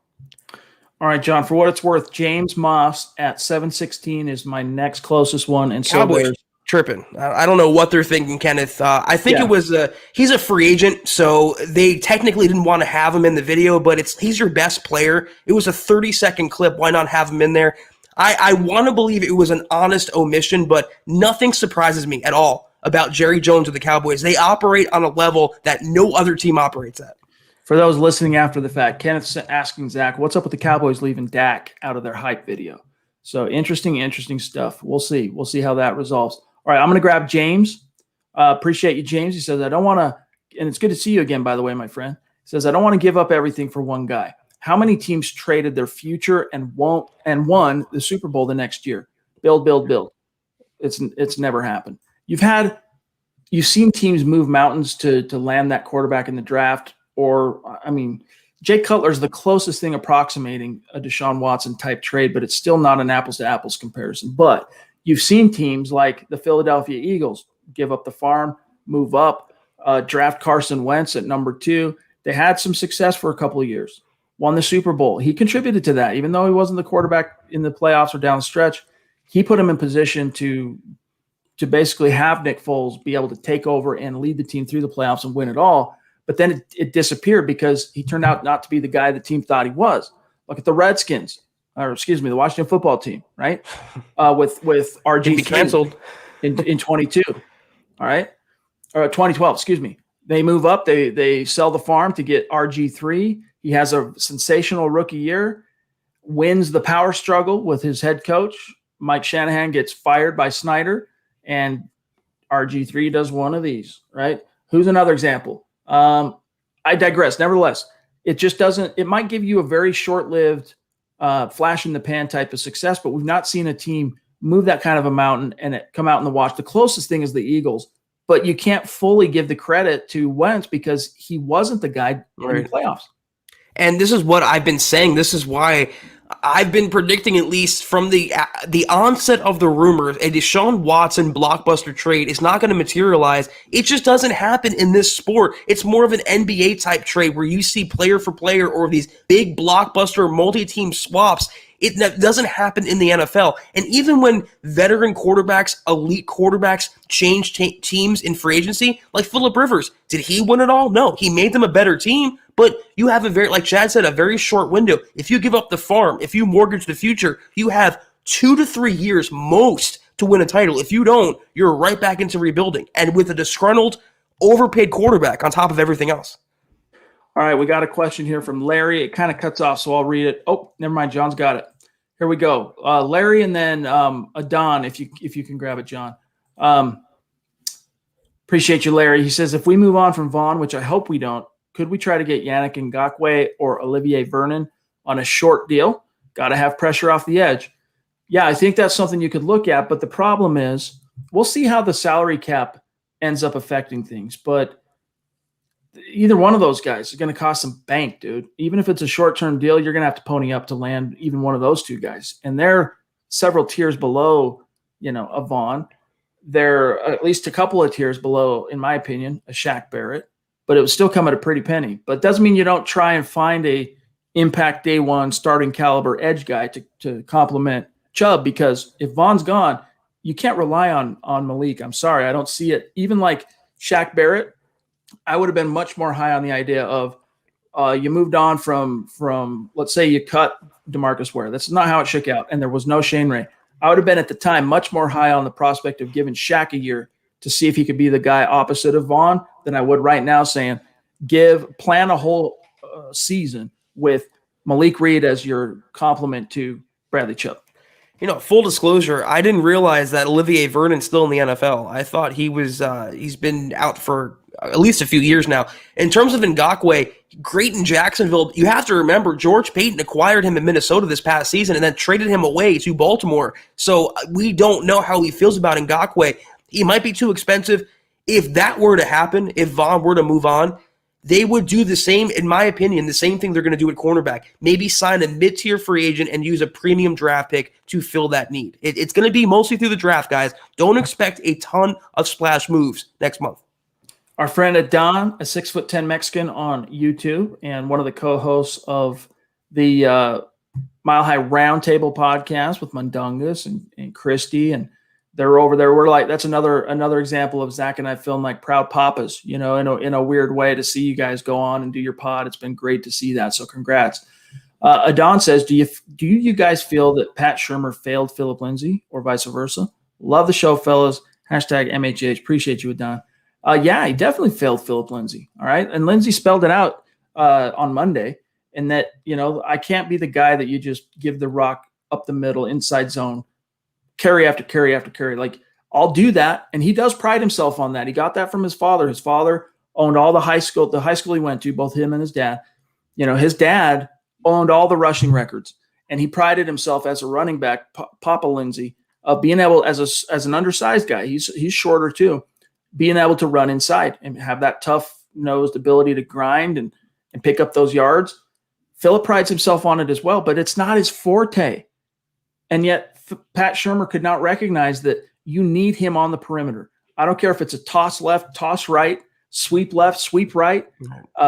All right, John, for what it's worth, James Moss at 716 is my next closest one. And Cowboys tripping. I don't know what they're thinking, Kenneth. I think it was he's a free agent, so they technically didn't want to have him in the video, but he's your best player. It was a 30-second clip. Why not have him in there? I want to believe it was an honest omission, but nothing surprises me at all about Jerry Jones of the Cowboys. They operate on a level that no other team operates at. For those listening after the fact, Kenneth's asking Zach, what's up with the Cowboys leaving Dak out of their hype video? So interesting stuff. We'll see. We'll see how that resolves. All right, I'm going to grab James. Appreciate you, James. He says, I don't want to, and it's good to see you again, by the way, my friend. He says, I don't want to give up everything for one guy. How many teams traded their future and won the Super Bowl the next year? Build. It's never happened. You've seen teams move mountains to land that quarterback in the draft, Jay Cutler's the closest thing approximating a Deshaun Watson type trade, but it's still not an apples to apples comparison. But you've seen teams like the Philadelphia Eagles give up the farm, move up, draft Carson Wentz at number 2. They had some success for a couple of years, won the Super Bowl. He contributed to that, even though he wasn't the quarterback in the playoffs or down the stretch. He put him in position to basically have Nick Foles be able to take over and lead the team through the playoffs and win it all. But then it disappeared because he turned out not to be the guy the team thought he was. Look at the Redskins, the Washington football team, right? With RG canceled in 22, all right, or 2012. Excuse me. They move up. They sell the farm to get RG3. He has a sensational rookie year. wins the power struggle with his head coach. Mike Shanahan gets fired by Snyder, and RG3 does one of these, right? Who's another example? I digress. Nevertheless, it just doesn't – it might give you a very short-lived flash in the pan type of success, but we've not seen a team move that kind of a mountain and it come out in the wash. The closest thing is the Eagles, but you can't fully give the credit to Wentz because he wasn't the guy in the playoffs. And this is what I've been saying. This is why I've been predicting, at least from the onset of the rumors, a Deshaun Watson blockbuster trade is not going to materialize. It just doesn't happen in this sport. It's more of an NBA type trade where you see player for player or these big blockbuster multi-team swaps. It doesn't happen in the NFL. And even when veteran quarterbacks, elite quarterbacks change teams in free agency, like Phillip Rivers, did he win it all? No, he made them a better team. But you have like Chad said, a very short window. If you give up the farm, if you mortgage the future, you have 2 to 3 years most to win a title. If you don't, you're right back into rebuilding. And with a disgruntled, overpaid quarterback on top of everything else. All right, we got a question here from Larry. It kind of cuts off, so I'll read it. Oh, never mind. John's got it. Here we go. Larry and then Adon, if you can grab it, John. Appreciate you, Larry. He says, if we move on from Vaughn, which I hope we don't, could we try to get Yannick Ngakoue or Olivier Vernon on a short deal? Got to have pressure off the edge. Yeah, I think that's something you could look at, but the problem is we'll see how the salary cap ends up affecting things, but either one of those guys is going to cost some bank, dude. Even if it's a short-term deal, you're going to have to pony up to land even one of those two guys. And they're several tiers below, a Vaughn. They're at least a couple of tiers below, in my opinion, a Shaq Barrett. But it would still come at a pretty penny. But it doesn't mean you don't try and find a impact day one starting caliber edge guy to complement Chubb, because if Vaughn's gone, you can't rely on Malik. I'm sorry. I don't see it. Even like Shaq Barrett, I would have been much more high on the idea of you moved on from let's say you cut DeMarcus Ware. That's not how it shook out, and there was no Shane Ray. I would have been at the time much more high on the prospect of giving Shaq a year to see if he could be the guy opposite of Vaughn than I would right now saying plan a whole season with Malik Reed as your complement to Bradley Chubb. Full disclosure, I didn't realize that Olivier Vernon's still in the NFL. I thought he was he's been out for at least a few years now. In terms of Ngakoue, great in Jacksonville. You have to remember George Payton acquired him in Minnesota this past season and then traded him away to Baltimore. So we don't know how he feels about Ngakoue. He might be too expensive. If that were to happen, if Vaughn were to move on, they would do the same, in my opinion, the same thing they're going to do at cornerback. Maybe sign a mid-tier free agent and use a premium draft pick to fill that need. It's going to be mostly through the draft, guys. Don't expect a ton of splash moves next month. Our friend Adon, a 6'10" Mexican on YouTube and one of the co-hosts of the Mile High Roundtable podcast with Mundungus and Christy, and they're over there. We're like, that's another example of Zach and I feeling like proud papas, in a weird way, to see you guys go on and do your pod. It's been great to see that. So congrats. Adon says, do you guys feel that Pat Shurmur failed Phillip Lindsay or vice versa? Love the show, fellas. Hashtag MHH. Appreciate you, Adon. Yeah, he definitely failed Phillip Lindsay. All right. And Lindsay spelled it out on Monday. And that, I can't be the guy that you just give the rock up the middle, inside zone, carry after carry after carry. Like, I'll do that. And he does pride himself on that. He got that from his father. His father owned all the high school he went to, both him and his dad. His dad owned all the rushing records. And he prided himself as a running back, Papa Lindsay, of being able, as an undersized guy, he's shorter too, being able to run inside and have that tough-nosed ability to grind and pick up those yards. Phillip prides himself on it as well, but it's not his forte. And yet Pat Shurmur could not recognize that you need him on the perimeter. I don't care if it's a toss left, toss right, sweep left, sweep right,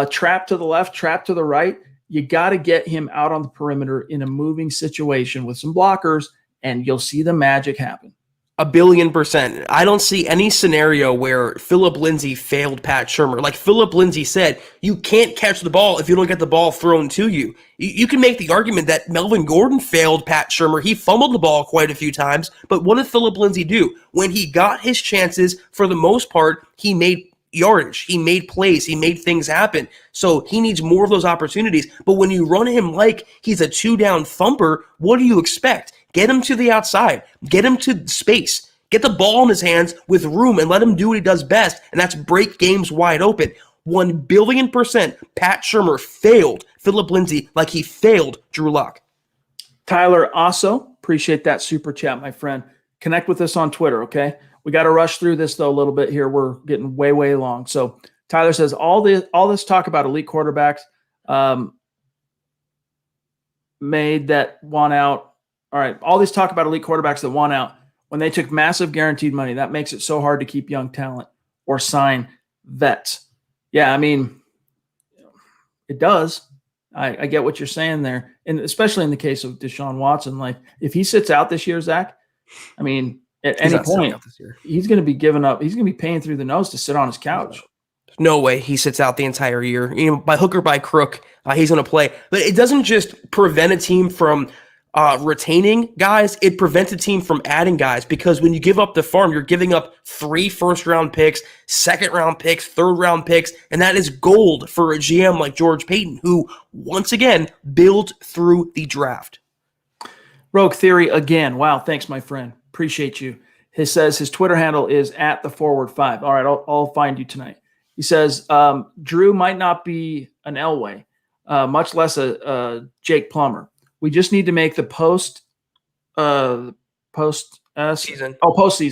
trap to the left, trap to the right. You got to get him out on the perimeter in a moving situation with some blockers, and you'll see the magic happen. 1,000,000,000%. I don't see any scenario where Phillip Lindsay failed Pat Shurmur. Like Phillip Lindsay said, you can't catch the ball if you don't get the ball thrown to you. You can make the argument that Melvin Gordon failed Pat Shurmur. He fumbled the ball quite a few times, but what did Phillip Lindsay do? When he got his chances, for the most part, he made yardage. He made plays. He made things happen. So he needs more of those opportunities. But when you run him like he's a 2-down thumper, what do you expect? Get him to the outside. Get him to space. Get the ball in his hands with room and let him do what he does best, and that's break games wide open. 1,000,000,000% Pat Shurmur failed Phillip Lindsay like he failed Drew Lock. Tyler also, appreciate that super chat, my friend. Connect with us on Twitter, okay? We got to rush through this, though, a little bit here. We're getting way, way long. So Tyler says, all this talk about elite quarterbacks made that want out. All right, all this talk about elite quarterbacks that want out when they took massive guaranteed money. That makes it so hard to keep young talent or sign vets. Yeah, I mean, it does. I get what you're saying there. And especially in the case of Deshaun Watson, like if he sits out this year, Zach, I mean, at any point, he's going to be giving up. He's going to be paying through the nose to sit on his couch. No way he sits out the entire year. You know, by hook or by crook, he's going to play. But it doesn't just prevent a team from retaining guys, it prevents a team from adding guys, because when you give up the farm, you're giving up 3 first-round picks, second-round picks, third-round picks, and that is gold for a GM like George Paton, who, once again, built through the draft. Rogue Theory again. Wow, thanks, my friend. Appreciate you. He says his Twitter handle is @theforward5. All right, I'll find you tonight. He says Drew might not be an Elway, much less a Jake Plummer. We just need to make the postseason.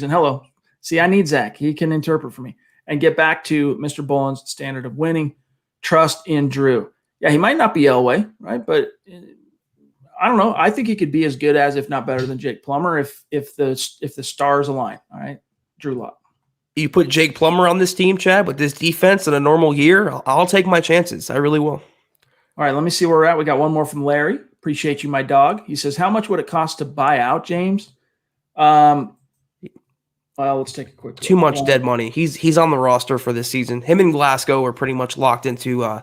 Hello. See, I need Zach. He can interpret for me. And get back to Mr. Boland's standard of winning. Trust in Drew. Yeah, he might not be Elway, right? But I don't know. I think he could be as good as, if not better than, Jake Plummer if the stars align. All right, Drew Lock. You put Jake Plummer on this team, Chad, with this defense in a normal year, I'll take my chances. I really will. All right, let me see where we're at. We got one more from Larry. Appreciate you, my dog. He says, how much would it cost to buy out James? Well, let's take a quick look. Too much dead money. He's on the roster for this season. Him and Glasgow are pretty much locked into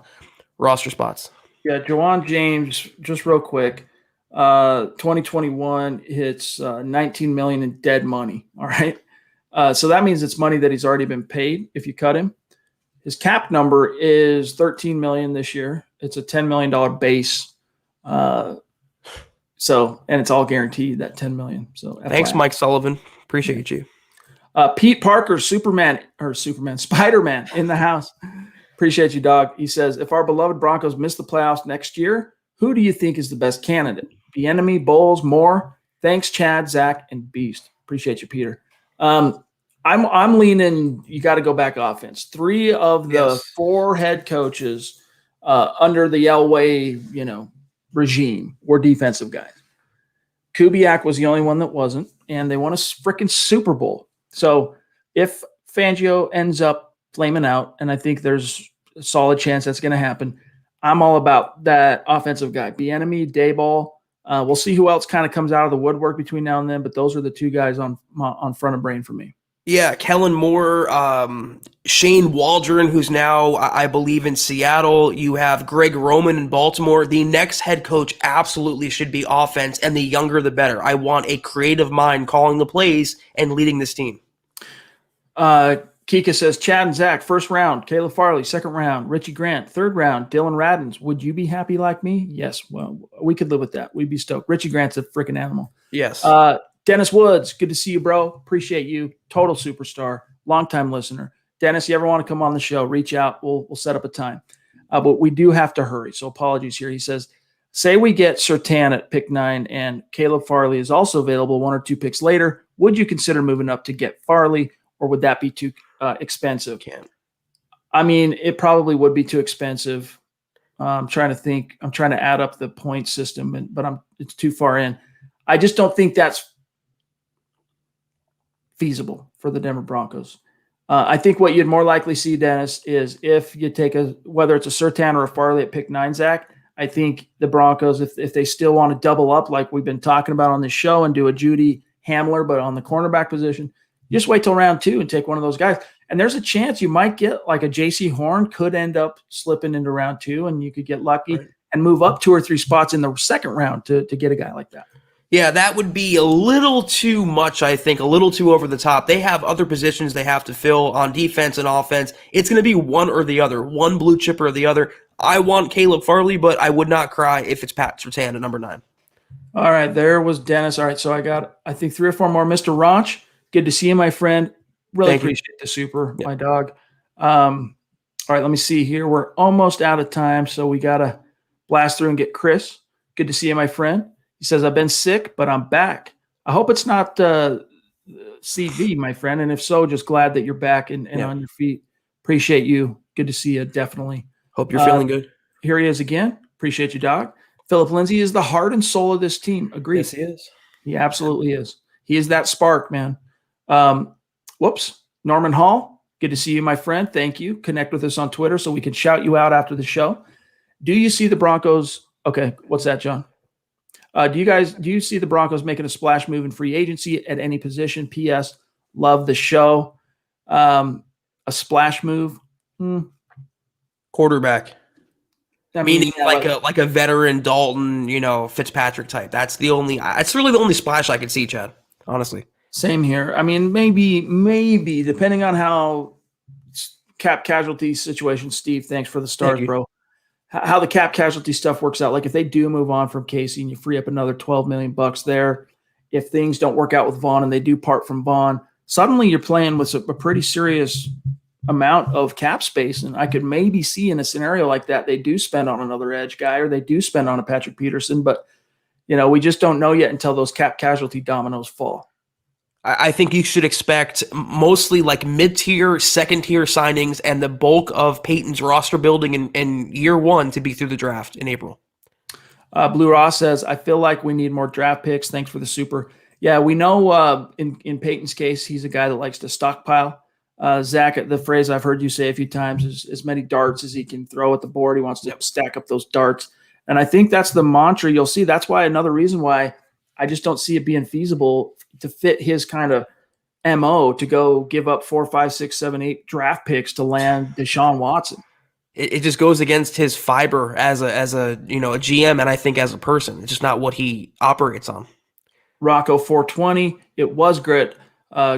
roster spots. Yeah, Juwan James, just real quick, 2021 hits $19 million in dead money, all right? So that means it's money that he's already been paid if you cut him. His cap number is $13 million this year. It's a $10 million base. So, and it's all guaranteed, that $10 million. So thanks, Mike Sullivan. Appreciate you. Pete Parker, Spider-Man in the house. Appreciate you, dog. He says, if our beloved Broncos miss the playoffs next year, who do you think is the best candidate? Bieniemy, Bowles, Moore? Thanks, Chad, Zach, and Beast. Appreciate you, Peter. I'm leaning, you got to go back offense. 3 of the 4 head coaches under the Elway, regime were defensive guys. Kubiak was the only one that wasn't, and they won a freaking Super Bowl. So if Fangio ends up flaming out, and I think there's a solid chance that's going to happen, I'm all about that offensive guy. Bieniemy, Daboll. We'll see who else kind of comes out of the woodwork between now and then, but those are the 2 guys on front of brain for me. Yeah, Kellen Moore, Shane Waldron, who's now, I believe, in Seattle. You have Greg Roman in Baltimore. The next head coach absolutely should be offense, and the younger the better. I want a creative mind calling the plays and leading this team. Kika says, Chad and Zach, first round. Caleb Farley, second round. Richie Grant, third round. Dylan Radins. Would you be happy like me? Yes. Well, we could live with that. We'd be stoked. Richie Grant's a freaking animal. Yes. Dennis Woods, good to see you, bro. Appreciate you. Total superstar. Longtime listener. Dennis, you ever want to come on the show, reach out. We'll set up a time. But we do have to hurry, so apologies here. He says, say we get Surtain at pick 9 and Caleb Farley is also available 1 or 2 picks later. Would you consider moving up to get Farley, or would that be too expensive? I mean, it probably would be too expensive. I'm trying to think. I'm trying to add up the point system, but it's too far in. I just don't think that's feasible for the Denver Broncos. I think what you'd more likely see, Dennis, is if you take whether it's a Surtain or a Farley at pick 9, Zach, I think the Broncos, if they still want to double up like we've been talking about on this show and do a Judy Hamler, but on the cornerback position, just wait till round 2 and take one of those guys. And there's a chance you might get like a JC Horn could end up slipping into round 2, and you could get lucky and move up 2 or 3 spots in the second round to get a guy like that. Yeah, that would be a little too much, I think, a little too over the top. They have other positions they have to fill on defense and offense. It's going to be one or the other, one blue chipper or the other. I want Caleb Farley, but I would not cry if it's Pat Surtain at number 9. All right, there was Dennis. All right, so I got, I think, 3 or 4 more. Mr. Ranch, good to see you, my friend. Really Thank you. appreciate the super, my dog. All right, let me see here. We're almost out of time, so we got to blast through and get Chris. Good to see you, my friend. He says, I've been sick, but I'm back. I hope it's not CV, my friend, and if so, just glad that you're back and on your feet. Appreciate you. Good to see you, definitely. Hope you're feeling good. Here he is again. Appreciate you, dog. Phillip Lindsay is the heart and soul of this team. Agreed. Yes, he is. He absolutely is. He is that spark, man. Norman Hall, good to see you, my friend. Thank you. Connect with us on Twitter so we can shout you out after the show. Do you see the Broncos? Okay, what's that, John? Do you see the Broncos making a splash move in free agency at any position? P.S. Love the show. A splash move. Quarterback. Meaning yeah, like a veteran Dalton, Fitzpatrick type. That's really the only splash I could see, Chad. Honestly. Same here. I mean, maybe depending on how cap casualty situation. Steve, thanks for the stars, bro. How the cap casualty stuff works out. Like if they do move on from Casey and you free up another $12 million there, if things don't work out with Vaughn and they do part from Vaughn, suddenly you're playing with a pretty serious amount of cap space. And I could maybe see in a scenario like that, they do spend on another edge guy or they do spend on a Patrick Peterson, but we just don't know yet until those cap casualty dominoes fall. I think you should expect mostly like mid-tier, second-tier signings and the bulk of Peyton's roster building in year 1 to be through the draft in April. Blue Ross says, I feel like we need more draft picks. Thanks for the super. Yeah, we know in Peyton's case, he's a guy that likes to stockpile. Zach, the phrase I've heard you say a few times is as many darts as he can throw at the board. He wants to stack up those darts. And I think that's the mantra you'll see. That's why another reason why I just don't see it being feasible to fit his kind of MO to go give up 4, 5, 6, 7, 8 draft picks to land Deshaun Watson. It just goes against his fiber as a GM, and I think as a person. It's just not what he operates on. Rocco 420, it was great.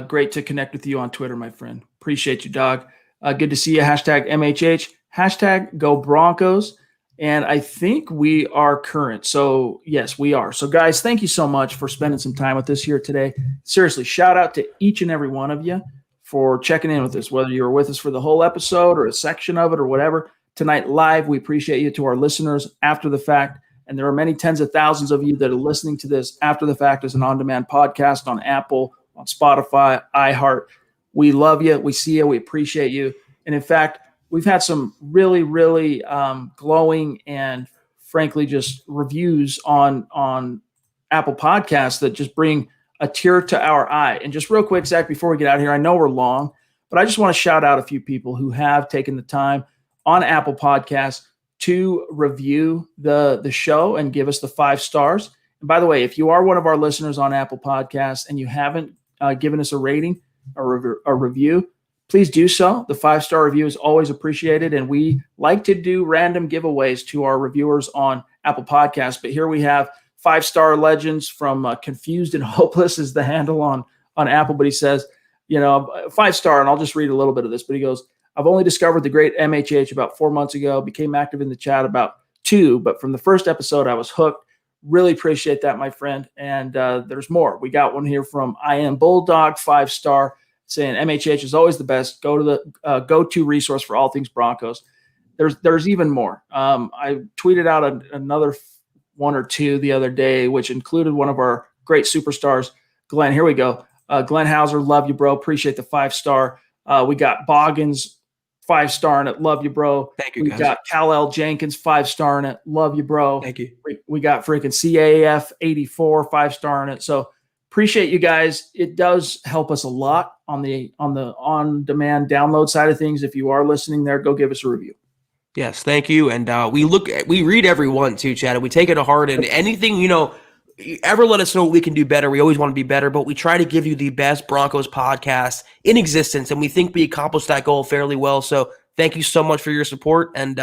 Great to connect with you on Twitter, my friend. Appreciate you, dog. Good to see you. Hashtag MHH. Hashtag Go Broncos. And I think we are current. So, yes, we are. So, guys, thank you so much for spending some time with us here today. Seriously, shout out to each and every one of you for checking in with us, whether you were with us for the whole episode or a section of it or whatever. Tonight live, we appreciate you. To our listeners after the fact. And there are many tens of thousands of you that are listening to this after the fact as an on-demand podcast on Apple, on Spotify, iHeart. We love you. We see you. We appreciate you. And in fact, we've had some really, really glowing and frankly just reviews on Apple Podcasts that just bring a tear to our eye. And just real quick, Zach, before we get out of here, I know we're long, but I just want to shout out a few people who have taken the time on Apple Podcasts to review the show and give us the 5 stars. And by the way, if you are one of our listeners on Apple Podcasts and you haven't given us a rating or a review, please do so. The 5-star review is always appreciated, and we like to do random giveaways to our reviewers on Apple Podcasts. But here we have 5-star legends from Confused and Hopeless is the handle on Apple. But he says, 5-star, and I'll just read a little bit of this. But he goes, I've only discovered the great MHH about 4 months ago, became active in the chat about 2, but from the first episode, I was hooked. Really appreciate that, my friend. And there's more. We got one here from I Am Bulldog, 5-star, saying MHH is always the best. Go to the go-to resource for all things Broncos. There's even more. I tweeted out another 1 or 2 the other day, which included one of our great superstars, Glenn. Here we go. Glenn Hauser, love you, bro. Appreciate the 5-star. We got Boggins, 5-star in it. Love you, bro. Thank you, We guys. got Kal-El Jenkins, 5-star in it. Love you, bro. Thank you. We got freaking CAF 84, 5-star in it. So appreciate you guys. It does help us a lot on the on-demand download side of things. If you are listening there, go give us a review. Yes, thank you. And we read every one too, Chad, and we take it to heart. And anything, you ever let us know what we can do better. We always want to be better, but we try to give you the best Broncos podcast in existence, and we think we accomplished that goal fairly well. So thank you so much for your support, and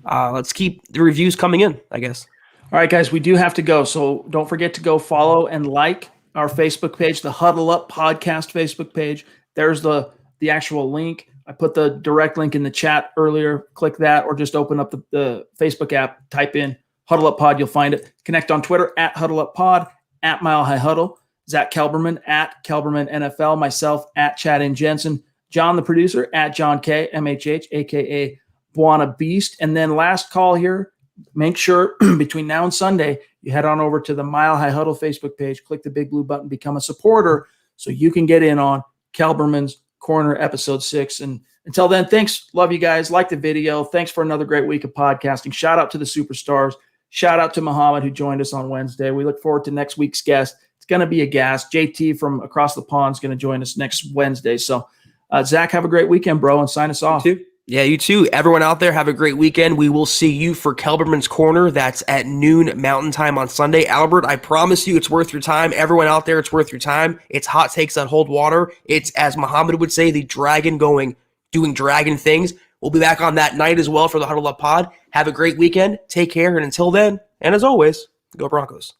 let's keep the reviews coming in, I guess. All right, guys, we do have to go. So don't forget to go follow and like our Facebook page, the Huddle Up Podcast Facebook page. There's the actual link. I put the direct link in the chat earlier. Click that or just open up the Facebook app, type in Huddle Up Pod. You'll find it. Connect on Twitter at Huddle Up Pod, at Mile High Huddle, Zack Kelberman at Kelberman NFL, myself at Chad and Jensen, John, the producer, at John K, MHH, a.k.a. Buana Beast. And then last call here, make sure between now and Sunday, you head on over to the Mile High Huddle Facebook page, click the big blue button, become a supporter so you can get in on Kelberman's Corner episode 6. And until then, thanks. Love you guys. Like the video. Thanks for another great week of podcasting. Shout out to the superstars. Shout out to Muhammad who joined us on Wednesday. We look forward to next week's guest. It's going to be a gas. JT from across the pond is going to join us next Wednesday. So, Zach, have a great weekend, bro, and sign us off. You too. Yeah, you too. Everyone out there, have a great weekend. We will see you for Kelberman's Corner. That's at noon Mountain Time on Sunday. Albert, I promise you it's worth your time. Everyone out there, it's worth your time. It's hot takes that hold water. It's, as Muhammad would say, the dragon doing dragon things. We'll be back on that night as well for the Huddle Up Pod. Have a great weekend. Take care. And until then, and as always, go Broncos.